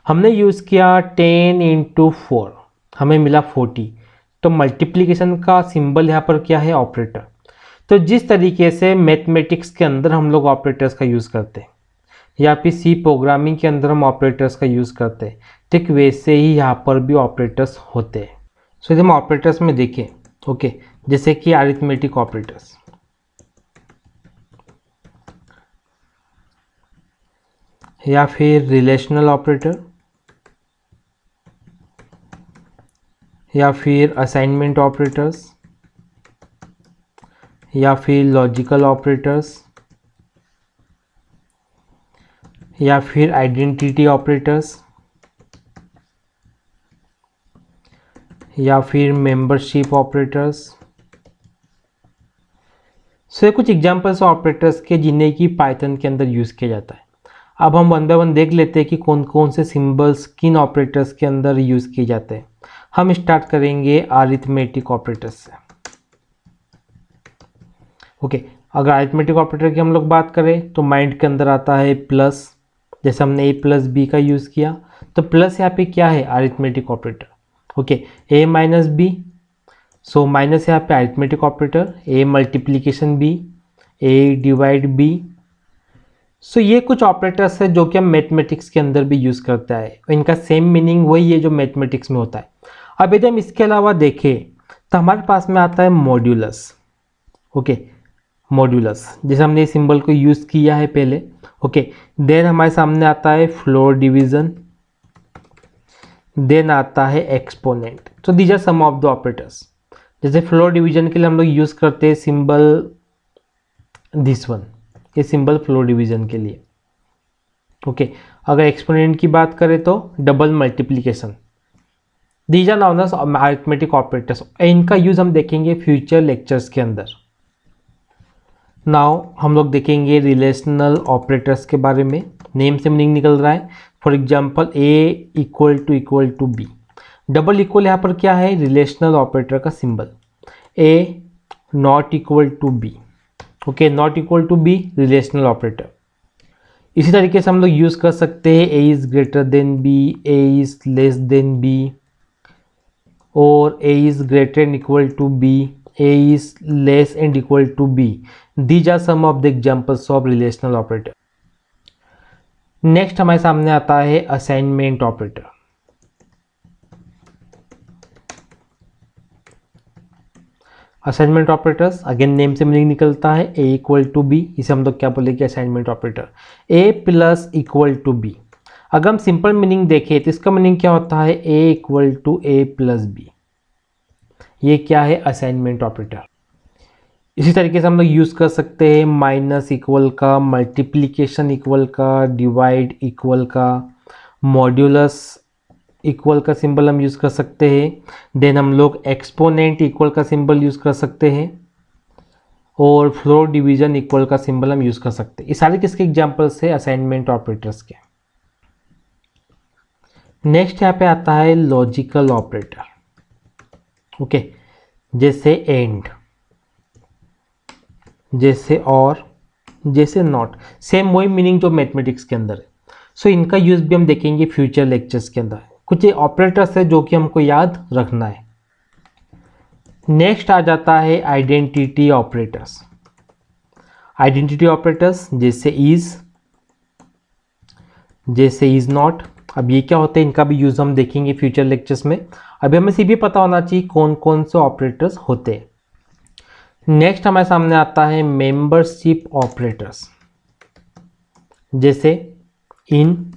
हमने यूज़ किया 10 × 4, हमें मिला 40। तो मल्टीप्लिकेशन का सिंबल यहाँ पर क्या है? ऑपरेटर। तो जिस तरीके से मैथमेटिक्स के अंदर हम लोग ऑपरेटर्स का यूज़ करते हैं या फिर सी प्रोग्रामिंग के अंदर हम ऑपरेटर्स का यूज़ करते हैं, ठीक वैसे ही यहाँ पर भी ऑपरेटर्स होते हैं। सो यदि हम ऑपरेटर्स में देखें, ओके, जैसे कि अरिथमेटिक ऑपरेटर्स, या फिर रिलेशनल ऑपरेटर, या फिर असाइनमेंट ऑपरेटर्स, या फिर लॉजिकल ऑपरेटर्स, या फिर आइडेंटिटी ऑपरेटर्स, या फिर मेंबरशिप ऑपरेटर्स। सो ये कुछ एग्जांपल्स ऑपरेटर्स के जिन्हें कि पाइथन के अंदर यूज़ किया जाता है। अब हम वन बाय वन देख लेते हैं कि कौन कौन से सिंबल्स किन ऑपरेटर्स के अंदर यूज़ किए जाते हैं। हम स्टार्ट करेंगे अरिथमेटिक ऑपरेटर्स से। ओके, अगर अरिथमेटिक ऑपरेटर की हम लोग बात करें तो माइंड के अंदर आता है प्लस। जैसे हमने a + b का यूज़ किया, तो प्लस यहाँ पे क्या है? Arithmetic operator. Okay, a - b, so minus यहाँ पे arithmetic operator, a multiplication b, a divide b। सो ये कुछ ऑपरेटर्स है जो कि हम मैथमेटिक्स के अंदर भी यूज़ करता है। इनका सेम मीनिंग वही है जो मैथमेटिक्स में होता है। अब यदि हम इसके अलावा देखें तो हमारे पास में आता है मॉड्यूलस। ओके, मॉड्यूलस, जैसे हमने इस सिंबल को यूज़ किया है पहले। ओके, देन हमारे सामने आता है फ्लोर डिवीज़न, देन आता है एक्सपोनेंट। तो these are some of the operators. जैसे फ्लोर डिवीजन के लिए हम लोग यूज़ करते हैं सिंबल दिस वन, ये सिंबल फ्लोर डिवीजन के लिए। ओके, अगर एक्सपोनेंट की बात करें तो double multiplication. These are known as arithmetic operators. इनका यूज़ हम देखेंगे फ्यूचर लेक्चर्स के अंदर। नाउ हम लोग देखेंगे रिलेशनल ऑपरेटर्स के बारे में। नेम से मीनिंग निकल रहा है। For example a = b। Double equal यहाँ पर क्या है? रिलेशनल ऑपरेटर का सिंबल। a ≠ b। Okay, not equal to b relational operator. इसी तरीके से हम लोग यूज़ कर सकते हैं a is greater than b, a is less than b, और a is greater and equal to b, a is less and equal to b। These are some of the examples of relational operator. Next हमारे सामने आता है assignment operator. Assignment operators, again name से meaning निकलता है a = b। इसे हम लोग क्या बोलेंगे? Assignment operator. a + b। अगर हम सिंपल मीनिंग देखें तो इसका मीनिंग क्या होता है? a = a + b। ये क्या है? Assignment operator. इसी तरीके से हम लोग यूज़ कर सकते हैं माइनस इक्वल का, मल्टीप्लिकेशन इक्वल का, डिवाइड इक्वल का, मॉड्यूलस इक्वल का सिंबल हम यूज़ कर सकते हैं। देन हम लोग एक्सपोनेंट इक्वल का सिंबल यूज़ कर सकते हैं, और फ्लोर डिवीजन इक्वल का सिंबल हम यूज़ कर सकते हैं। ये सारे किसके एग्जाम्पल्स है? असाइनमेंट ऑपरेटर्स के। नेक्स्ट यहाँ पे आता है लॉजिकल ऑपरेटर। ओके, जैसे एंड, जैसे और, जैसे नॉट। सेम वही मीनिंग जो मैथमेटिक्स के अंदर है। सो इनका यूज़ भी हम देखेंगे फ्यूचर लेक्चर्स के अंदर। कुछ ऑपरेटर्स है जो कि हमको याद रखना है। नेक्स्ट आ जाता है आइडेंटिटी ऑपरेटर्स। आइडेंटिटी ऑपरेटर्स जैसे इज, जैसे इज नॉट। अब ये क्या होते हैं? इनका भी यूज़ हम देखेंगे फ्यूचर लेक्चर्स में। अभी हमें सिर्फ भी पता होना चाहिए कौन कौन से ऑपरेटर्स होते हैं। नेक्स्ट हमारे सामने आता है मेंबरशिप ऑपरेटर्स, जैसे in,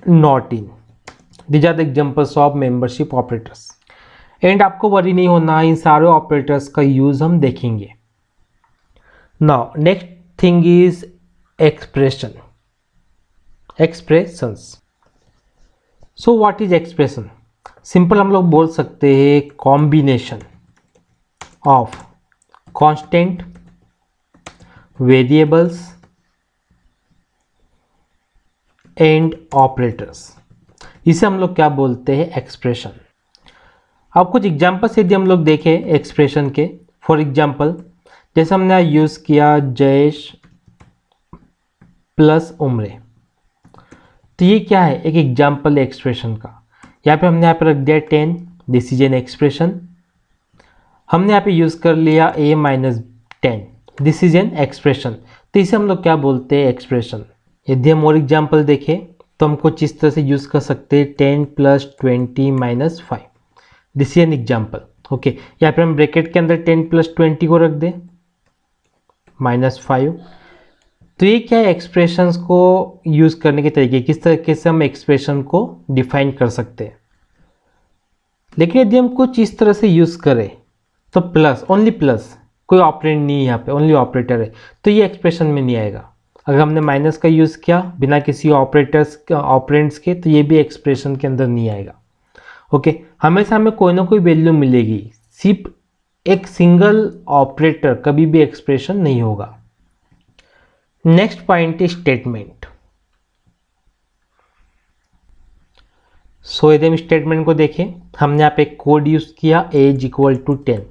not in. These are the examples of membership operators. And आपको वरी नहीं होना, इन सारे ऑपरेटर्स का यूज़ हम देखेंगे। Now next thing is expression, expressions. So what is expression? Simple हम लोग बोल सकते हैं combination of constant, variables and operators, इसे हम लोग क्या बोलते हैं? एक्सप्रेशन। अब कुछ एग्जाम्पल्स यदि हम लोग देखें एक्सप्रेशन के, फॉर एग्जाम्पल जैसे हमने यूज़ किया जयेश प्लस उम्र, तो ये क्या है? एक एग्जाम्पल है एक्सप्रेशन का। यहाँ पे हमने यहाँ पे रख दिया 10, दिस इज एन एक्सप्रेशन। हमने यहाँ पे यूज़ कर लिया a minus 10, this is an expression. तो इसे हम लोग क्या बोलते हैं? एक्सप्रेशन। यदि हम और एग्जाम्पल देखें तो हम कुछ इस तरह से यूज़ कर सकते हैं 10 plus 20 minus 5, this is an example. Okay, यहाँ पे हम ब्रैकेट के अंदर 10 प्लस 20 को रख दें माइनस 5। तो ये क्या है? एक्सप्रेशंस को यूज़ करने के तरीके, किस तरीके से हम एक्सप्रेशन को डिफाइन कर सकते हैं। लेकिन यदि हम कुछ इस तरह से यूज़ करें तो प्लस, ओनली प्लस, कोई ऑपरेंड नहीं है यहाँ पे, ओनली ऑपरेटर है, तो ये एक्सप्रेशन में नहीं आएगा। अगर हमने माइनस का यूज़ किया बिना किसी ऑपरेंड्स के, तो ये भी एक्सप्रेशन के अंदर नहीं आएगा। ओके, हमेशा हमें कोई ना कोई वैल्यू मिलेगी, सिर्फ एक सिंगल ऑपरेटर कभी भी एक्सप्रेशन नहीं होगा। Next point is statement. So यदि हम स्टेटमेंट को देखें, हमने यहाँ पे कोड यूज किया age equal to 10,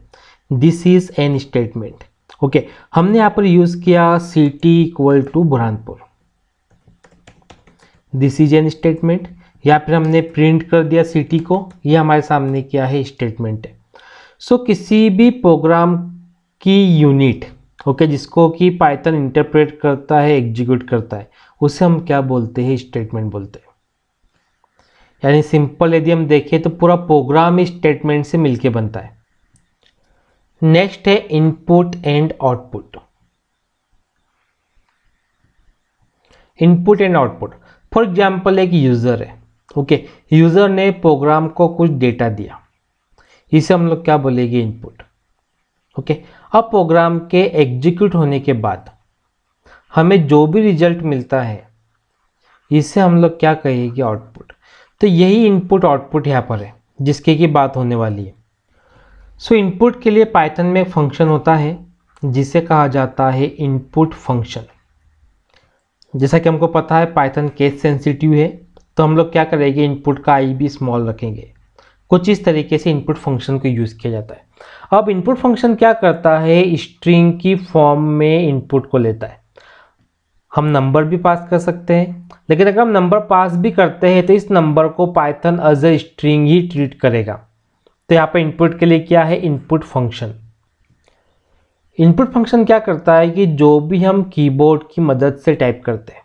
this is an statement. Okay, हमने यहाँ पर यूज किया city equal to Burhanpur, this is an statement. या फिर हमने प्रिंट कर दिया सिटी को, ये हमारे सामने क्या है? स्टेटमेंट है। सो किसी भी प्रोग्राम की यूनिट, ओके, जिसको कि पाइथन इंटरप्रेट करता है, एग्जीक्यूट करता है, उसे हम क्या बोलते हैं? स्टेटमेंट बोलते हैं। यानी सिंपल यदि हम देखें तो पूरा प्रोग्राम इस स्टेटमेंट से मिलके बनता है। नेक्स्ट है input and output. Input and output, for example एक यूजर है, ओके, यूजर ने प्रोग्राम को कुछ डेटा दिया, इसे हम लोग क्या बोलेंगे? इनपुट। ओके, अब प्रोग्राम के एग्जीक्यूट होने के बाद हमें जो भी रिजल्ट मिलता है, इसे हम लोग क्या कहेंगे? आउटपुट। तो यही इनपुट आउटपुट यहाँ पर है जिसके की बात होने वाली है। सो इनपुट के लिए पाइथन में एक फंक्शन होता है जिसे कहा जाता है इनपुट फंक्शन। जैसा कि हमको पता है पाइथन केस सेंसिटिव है, तो हम लोग क्या करेंगे? इनपुट का आई भी स्मॉल रखेंगे। कुछ इस तरीके से इनपुट फंक्शन को यूज़ किया जाता है। अब इनपुट फंक्शन क्या करता है? स्ट्रिंग की फॉर्म में इनपुट को लेता है। हम नंबर भी पास कर सकते हैं, लेकिन अगर हम नंबर पास भी करते हैं तो इस नंबर को पाइथन एज अ स्ट्रिंग ही ट्रीट करेगा। तो यहाँ पर इनपुट के लिए क्या है? Input function. इनपुट फंक्शन क्या करता है कि जो भी हम कीबोर्ड की मदद से टाइप करते हैं,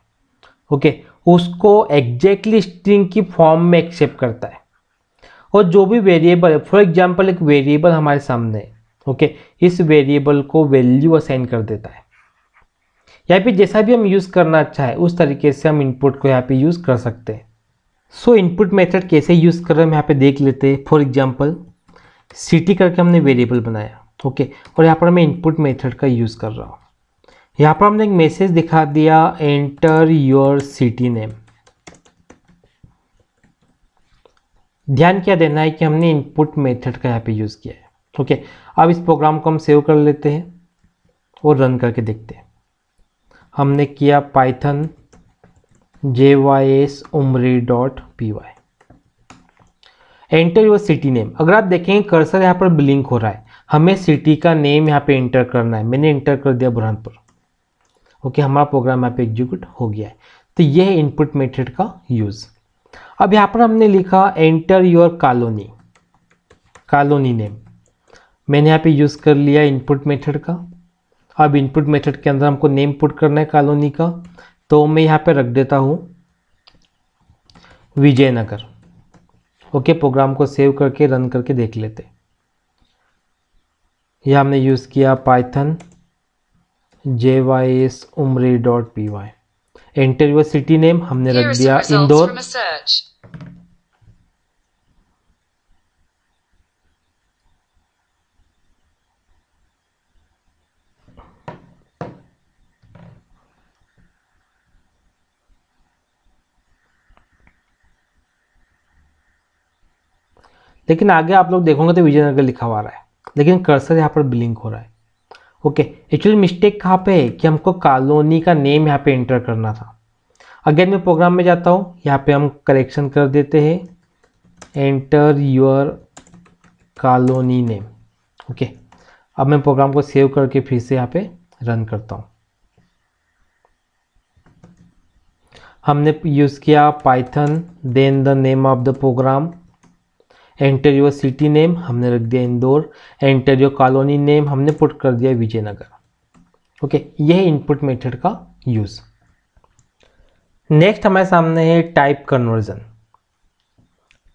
ओके, उसको एग्जैक्टली स्ट्रिंग की फॉर्म में एक्सेप्ट करता है। और जो भी वेरिएबल है, फॉर एग्जांपल एक वेरिएबल हमारे सामने है, ओके, इस वेरिएबल को वैल्यू असाइन कर देता है। यहाँ पे जैसा भी हम यूज़ करना चाहे उस तरीके से हम इनपुट को यहाँ पे यूज़ कर सकते हैं। सो इनपुट मेथड कैसे यूज़ कर रहे हैं हम यहाँ पे देख लेते हैं। फॉर एग्जांपल सिटी करके हमने वेरिएबल बनाया, ओके, और यहाँ पर मैं इनपुट मेथड का यूज़ कर रहा हूँ। यहाँ पर हमने एक मैसेज दिखा दिया, एंटर योर सिटी नेम। ध्यान क्या देना है कि हमने इनपुट मेथड का यहाँ पे यूज़ किया है, ओके। अब इस प्रोग्राम को हम सेव कर लेते हैं और रन करके देखते हैं। हमने किया Python jys_umri.py, enter your city name. अगर आप देखेंगे कर्सर यहाँ पर ब्लिंक हो रहा है, हमें सिटी का नेम यहाँ पे एंटर करना है। मैंने एंटर कर दिया बुरहानपुर, ओके, हमारा प्रोग्राम यहाँ पे एग्जीक्यूट हो गया है। तो यह है इनपुट मेथड का यूज़। अब यहाँ पर हमने लिखा एंटर योर कॉलोनी नेम। मैंने यहाँ पे यूज़ कर लिया इनपुट मेथड का। अब इनपुट मेथड के अंदर हमको नेम पुट करना है कॉलोनी का, तो मैं यहाँ पे रख देता हूँ विजयनगर, ओके। प्रोग्राम को सेव करके रन करके देख लेते। यह हमने यूज़ किया Python jys_umri.py, enter your city name हमने रख दिया इंदौर। लेकिन आगे आप लोग देखोगे तो विजयनगर लिखा हुआ रहा है, लेकिन कर्सर यहाँ पर ब्लिंक हो रहा है, ओके, एक्चुअली मिस्टेक कहाँ पे है कि हमको कॉलोनी का नेम यहाँ पे एंटर करना था। अगेन मैं प्रोग्राम में जाता हूँ, यहाँ पे हम करेक्शन कर देते हैं, enter your colony name. Okay, अब मैं प्रोग्राम को सेव करके फिर से यहाँ पे रन करता हूँ। हमने यूज़ किया Python, then the name of the program, enter your city name हमने रख दिया Indore, enter your colony name हमने पुट कर दिया विजयनगर। ओके, यह है इनपुट मेथड का यूज़। नेक्स्ट हमारे सामने है type conversion.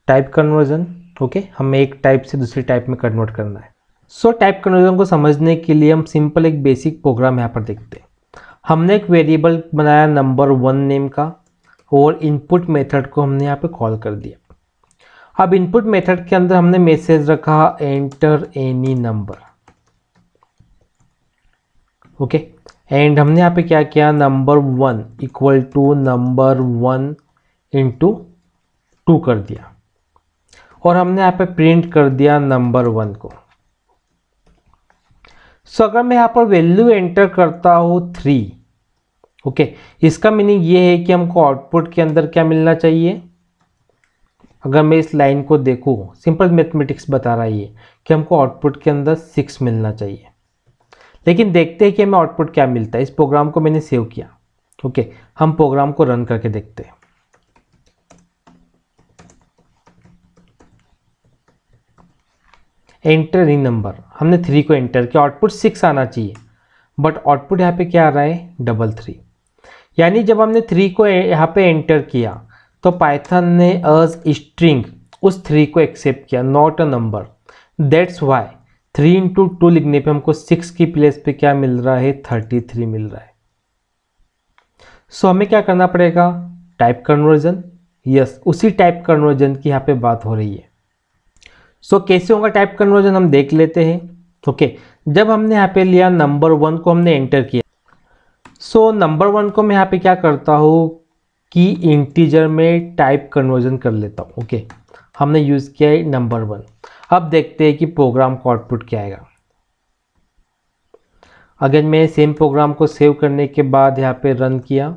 Type conversion, okay, हमें एक टाइप से दूसरी टाइप में कन्वर्ट करना है। सो टाइप कन्वर्जन को समझने के लिए हम सिंपल एक बेसिक प्रोग्राम यहाँ पर देखते हैं। हमने एक वेरिएबल बनाया नंबर 1 नेम का, और इनपुट मेथड को हमने यहाँ पे कॉल कर दिया। अब इनपुट मेथड के अंदर हमने मैसेज रखा enter any number. Okay, and हमने यहाँ पे क्या किया, number 1 equal to number 1 into 2 कर दिया, और हमने यहाँ पे प्रिंट कर दिया नंबर 1 को। सो अगर मैं यहाँ पर वैल्यू एंटर करता हूँ 3, ओके, इसका मीनिंग ये है कि हमको आउटपुट के अंदर क्या मिलना चाहिए। अगर मैं इस लाइन को देखूँ, सिंपल मैथमेटिक्स बता रहा है ये कि हमको आउटपुट के अंदर 6 मिलना चाहिए। लेकिन देखते हैं कि हमें आउटपुट क्या मिलता है। इस प्रोग्राम को मैंने सेव किया। ओके, हम प्रोग्राम को रन करके देखते हैं। एंटर इन नंबर, हमने 3 को एंटर किया, आउटपुट 6 आना चाहिए, बट आउटपुट यहाँ पे क्या आ रहा है, 333। यानी जब हमने 3 को यहाँ पे एंटर किया तो पाइथन ने एज स्ट्रिंग उस 3 को एक्सेप्ट किया, not a number. That's why 3 into 2 लिखने पे हमको 6 की प्लेस पे क्या मिल रहा है, 33 मिल रहा है। सो हमें क्या करना पड़ेगा, टाइप कन्वर्जन। यस, उसी टाइप कन्वर्जन की यहाँ पे बात हो रही है। सो कैसे होगा टाइप कन्वर्जन हम देख लेते हैं। ओके, जब हमने यहाँ पे लिया नंबर 1 को हमने एंटर किया, सो नंबर 1 को मैं यहाँ पे क्या करता हूँ कि इंटीजर में टाइप कन्वर्जन कर लेता हूँ। ओके, हमने यूज़ किया है नंबर 1। अब देखते हैं कि प्रोग्राम का आउटपुट क्या आएगा। अगर मैं सेम प्रोग्राम को सेव करने के बाद यहाँ पे रन किया,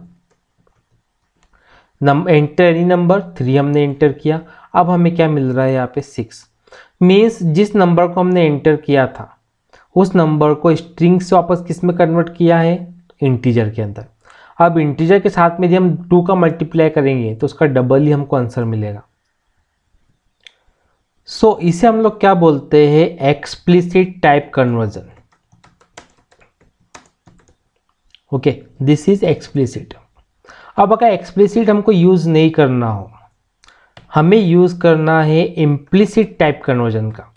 एंटर एनी नंबर 3 हमने एंटर किया, अब हमें क्या मिल रहा है यहाँ पे 6। मीन्स जिस नंबर को हमने एंटर किया था उस नंबर को स्ट्रिंग से वापस किस में कन्वर्ट किया है, इंटीजर के अंदर। अब इंटीजर के साथ में यदि हम 2 का मल्टीप्लाई करेंगे तो उसका डबल ही हमको आंसर मिलेगा। सो इसे हम लोग क्या बोलते हैं, explicit type conversion. Okay, this is explicit. अब अगर एक्सप्लिसिट हमको यूज नहीं करना हो, हमें यूज करना है इम्प्लिसिट टाइप कन्वर्जन का।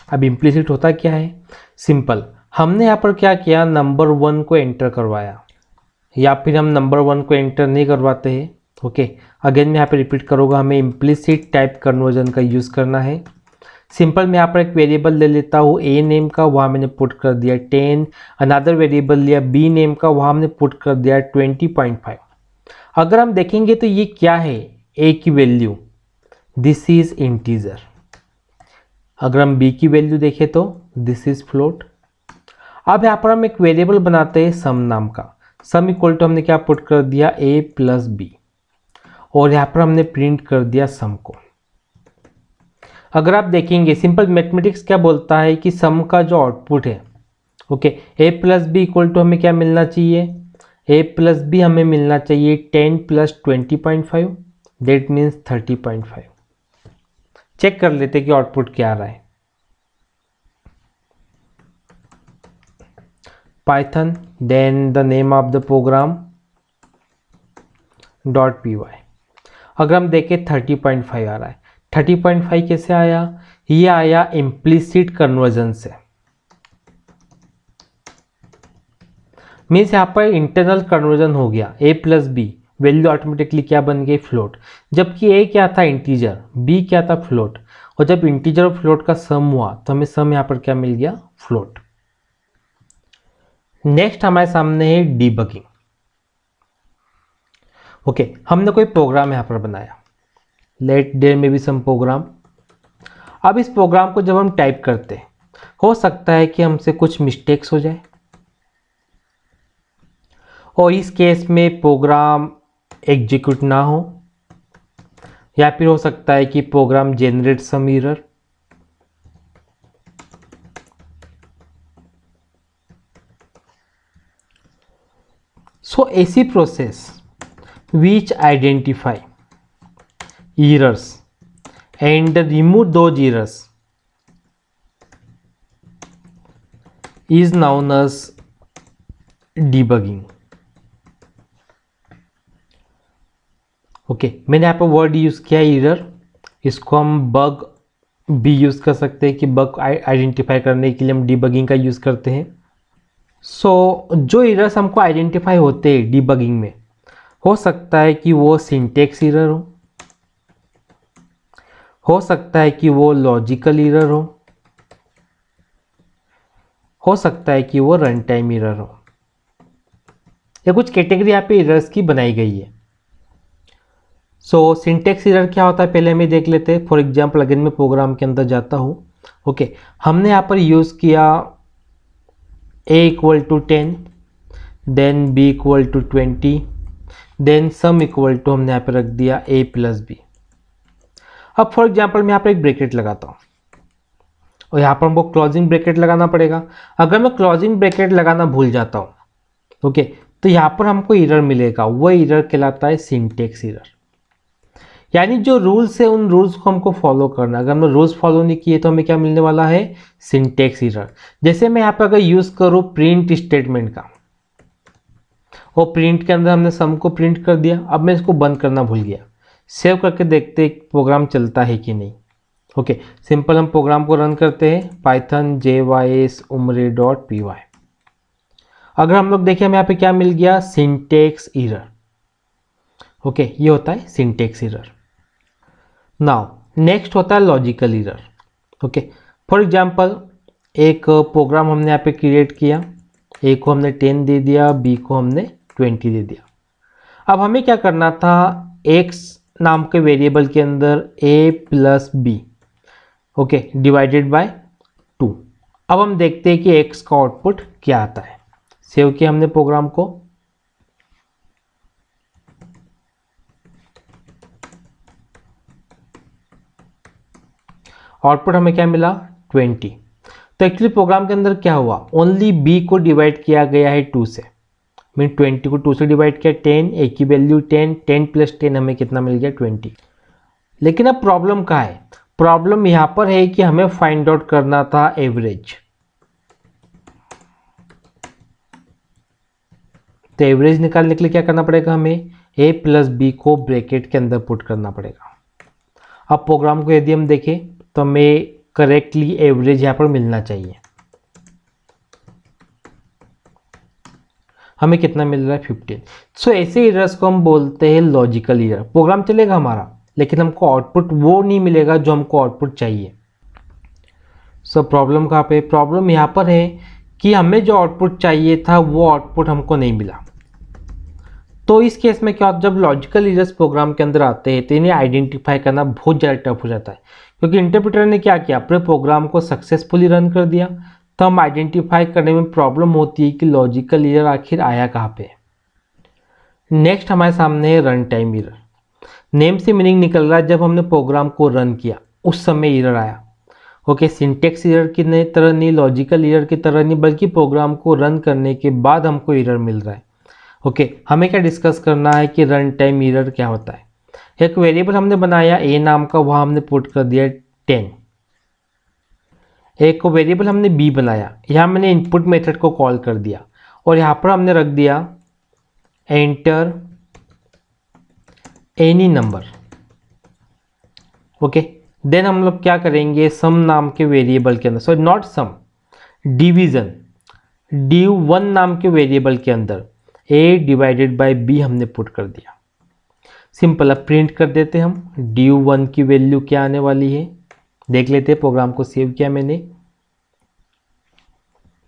अब इम्प्लिसिट होता क्या है, सिंपल, हमने यहाँ पर क्या किया, नंबर 1 को एंटर करवाया, या फिर हम नंबर 1 को एंटर नहीं करवाते हैं। ओके, अगेन मैं यहाँ पे रिपीट करूँगा, हमें इम्प्लिसिट टाइप कन्वर्जन का यूज़ करना है। सिंपल मैं यहाँ पर एक वेरिएबल ले लेता हूँ ए नेम का, वहाँ मैंने पुट कर दिया 10। अनदर वेरिएबल लिया बी नेम का, वहाँ हमने पुट कर दिया 20.5। अगर हम देखेंगे तो ये क्या है, ए की वैल्यू, दिस इज इंटीजर। अगर हम बी की वैल्यू देखें तो दिस इज फ्लोट। अब यहाँ पर हम एक वेरिएबल बनाते हैं सम नाम का। सम इक्वल टू हमने क्या पुट कर दिया, ए प्लस बी, और यहाँ पर हमने प्रिंट कर दिया सम को। अगर आप देखेंगे सिंपल मैथमेटिक्स क्या बोलता है कि सम का जो आउटपुट है, okay, A plus B equal to हमें क्या मिलना चाहिए, ए प्लस बी हमें मिलना चाहिए 10 प्लस 20.5, दैट मीन्स 30.5। चेक कर लेते कि आउटपुट क्या आ रहा है। Python, then the name of the program .py। अगर हम देखें 30.5 आ रहा है। 30.5 कैसे आया, ये आया इम्प्लिसिट कन्वर्जन से। मीन्स यहाँ पर इंटरनल कन्वर्जन हो गया, ए प्लस बी वैल्यू ऑटोमेटिकली क्या बन गई, फ्लोट। जबकि ए क्या था, इंटीजर, बी क्या था, फ्लोट। और जब इंटीजर और फ्लोट का सम हुआ तो हमें सम यहाँ पर क्या मिल गया, फ्लोट। नेक्स्ट हमारे सामने है डीबगिंग। ओके, हमने कोई प्रोग्राम यहाँ पर बनाया, लेट देयर में बी सम प्रोग्राम। अब इस प्रोग्राम को जब हम टाइप करते हैं हो सकता है कि हमसे कुछ मिस्टेक्स हो जाए और इस केस में प्रोग्राम एग्जीक्यूट ना हो, या फिर हो सकता है कि प्रोग्राम जेनरेट सम एरर। सो ऐसी process which identify errors and remove those errors is known as debugging। Okay, मैंने यहाँ पर वर्ड यूज किया एरर, इसको हम बग भी यूज कर सकते हैं कि बग आइडेंटिफाई करने के लिए हम डिबगिंग का यूज करते हैं। सो जो एरर्स हमको आइडेंटिफाई होते हैं डिबगिंग में, हो सकता है कि वो सिंटेक्स एरर हो सकता है कि वो लॉजिकल एरर हो सकता है कि वो रन टाइम एरर हो। या कुछ कैटेगरी यहाँ पे एरर्स की बनाई गई है। सो सिंटेक्स एरर क्या होता है पहले हमें देख लेते हैं। फॉर एग्जांपल अगर मैं प्रोग्राम के अंदर जाता हूँ, ओके, हमने यहाँ पर यूज़ किया a equal to 10, then b equal to 20, then sum equal to हमने यहाँ पर रख दिया a प्लस बी। अब फॉर एग्जाम्पल मैं यहाँ पर एक ब्रैकेट लगाता हूँ और यहाँ पर हमको क्लोजिंग ब्रैकेट लगाना पड़ेगा। अगर मैं क्लोजिंग ब्रैकेट लगाना भूल जाता हूँ, ओके, तो यहाँ पर हमको एरर मिलेगा। वो एरर कहलाता है सिंटेक्स एरर। यानी जो रूल्स है उन रूल्स को हमको फॉलो करना, अगर हमने रूल्स फॉलो नहीं किए तो हमें क्या मिलने वाला है, सिंटेक्स एरर। जैसे मैं यहाँ पर अगर यूज़ करूँ प्रिंट स्टेटमेंट का, और प्रिंट के अंदर हमने सम को प्रिंट कर दिया, अब मैं इसको बंद करना भूल गया। सेव करके देखते प्रोग्राम चलता है कि नहीं। ओके, सिंपल हम प्रोग्राम को रन करते हैं, पाइथन js_umre.py। अगर हम लोग देखें हमें यहाँ पे क्या मिल गया, सिंटेक्स एरर। ओके, ये होता है सिंटेक्स एरर। नाउ नेक्स्ट होता है logical error. Okay, for example एक प्रोग्राम हमने यहाँ पे क्रिएट किया, ए को हमने 10 दे दिया, बी को हमने 20 दे दिया। अब हमें क्या करना था, x नाम के वेरिएबल के अंदर a plus B, okay, divided by 2। अब हम देखते हैं कि x का आउटपुट क्या आता है। सेव किया हमने प्रोग्राम को, आउटपुट हमें क्या मिला, 20। तो एक्चुअली प्रोग्राम के अंदर क्या हुआ, ओनली b को डिवाइड किया गया है 2 से। मैंने 20 को 2 से डिवाइड किया, 10, a की वैल्यू 10, 10 प्लस 10 हमें कितना मिल गया, 20। लेकिन अब प्रॉब्लम कहाँ है, प्रॉब्लम यहाँ पर है कि हमें फाइंड आउट करना था एवरेज। तो एवरेज निकालने के लिए क्या करना पड़ेगा, हमें a प्लस बी को ब्रैकेट के अंदर पुट करना पड़ेगा। अब प्रोग्राम को यदि हम देखें तो हमें करेक्टली एवरेज यहाँ पर मिलना चाहिए। हमें कितना मिल रहा है, 15। सो ऐसे एरर्स को हम बोलते हैं लॉजिकल एरर। प्रोग्राम चलेगा हमारा, लेकिन हमको आउटपुट वो नहीं मिलेगा जो हमको आउटपुट चाहिए। सो प्रॉब्लम कहाँ पे, प्रॉब्लम यहाँ पर है कि हमें जो आउटपुट चाहिए था वो आउटपुट हमको नहीं मिला। तो इस केस में क्या होता है, जब लॉजिकल एरर्स प्रोग्राम के अंदर आते हैं तो इन्हें आइडेंटिफाई करना बहुत ज़्यादा टफ हो जाता है, क्योंकि इंटरप्रेटर ने क्या किया, अपने प्रोग्राम को सक्सेसफुली रन कर दिया। तो हम आइडेंटिफाई करने में प्रॉब्लम होती है कि लॉजिकल एरर आखिर आया कहाँ पे। नेक्स्ट हमारे सामने है रन टाइम एरर। नेम से मीनिंग निकल रहा है जब हमने प्रोग्राम को रन किया उस समय एरर आया। ओके, सिंटेक्स एरर की तरह नहीं, लॉजिकल एरर की तरह नहीं, बल्कि प्रोग्राम को रन करने के बाद हमको एरर मिल रहा है। ओके, हमें क्या डिस्कस करना है कि रन टाइम एरर क्या होता है। एक वेरिएबल हमने बनाया a नाम का, वहाँ हमने पुट कर दिया 10। एक वेरिएबल हमने b बनाया, यहाँ मैंने इनपुट मेथड को कॉल कर दिया और यहाँ पर हमने रख दिया enter any number. Okay, then हम लोग क्या करेंगे, सम नाम के वेरिएबल के अंदर, sorry not some, division, div1 नाम के वेरिएबल के अंदर a डिवाइडेड बाय b हमने पुट कर दिया। सिंपल, अब प्रिंट कर देते हम div1 की वैल्यू क्या आने वाली है, देख लेते हैं। प्रोग्राम को सेव किया मैंने,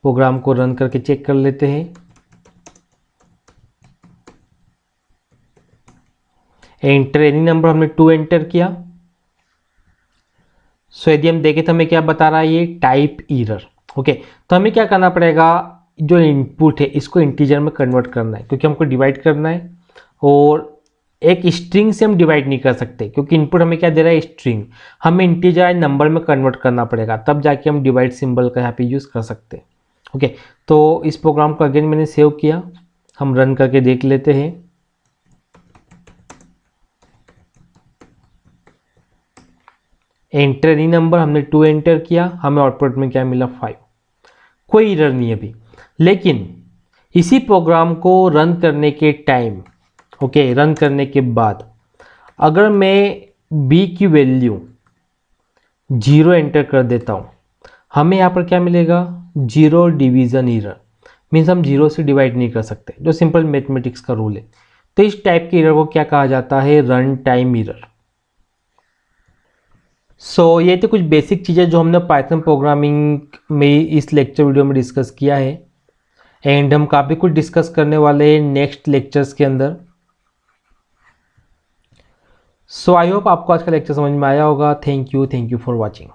प्रोग्राम को रन करके चेक कर लेते हैं। एंटर एनी नंबर हमने 2 एंटर किया। सो यदि हम देखें तो हमें क्या बता रहा है ये टाइप एरर। ओके, तो हमें क्या करना पड़ेगा, जो इनपुट है इसको इंटीजर में कन्वर्ट करना है, क्योंकि हमको डिवाइड करना है और एक स्ट्रिंग से हम डिवाइड नहीं कर सकते, क्योंकि इनपुट हमें क्या दे रहा है स्ट्रिंग, हमें इंटीजर नंबर में कन्वर्ट करना पड़ेगा, तब जाके हम डिवाइड सिंबल का यहाँ पे यूज़ कर सकते हैं। ओके, तो इस प्रोग्राम को अगेन मैंने सेव किया, हम रन करके देख लेते हैं। एंटर एनी नंबर, हमने 2 एंटर किया, हमें आउटपुट में क्या मिला 5। कोई एरर नहीं अभी, लेकिन इसी प्रोग्राम को रन करने के टाइम, ओके, रन करने के बाद अगर मैं b की वैल्यू 0 एंटर कर देता हूँ, हमें यहाँ पर क्या मिलेगा 0 डिवीज़न एरर, मीन्स हम 0 से डिवाइड नहीं कर सकते, जो सिंपल मैथमेटिक्स का रूल है। तो इस टाइप के एरर को क्या कहा जाता है, रन टाइम एरर। सो ये तो कुछ बेसिक चीज़ें जो हमने पाइथन प्रोग्रामिंग में इस लेक्चर वीडियो में डिस्कस किया है, एंड हम काफ़ी कुछ डिस्कस करने वाले हैं नेक्स्ट लेक्चर्स के अंदर। सो आई होप आपको आज का लेक्चर समझ में आया होगा। Thank you for watching.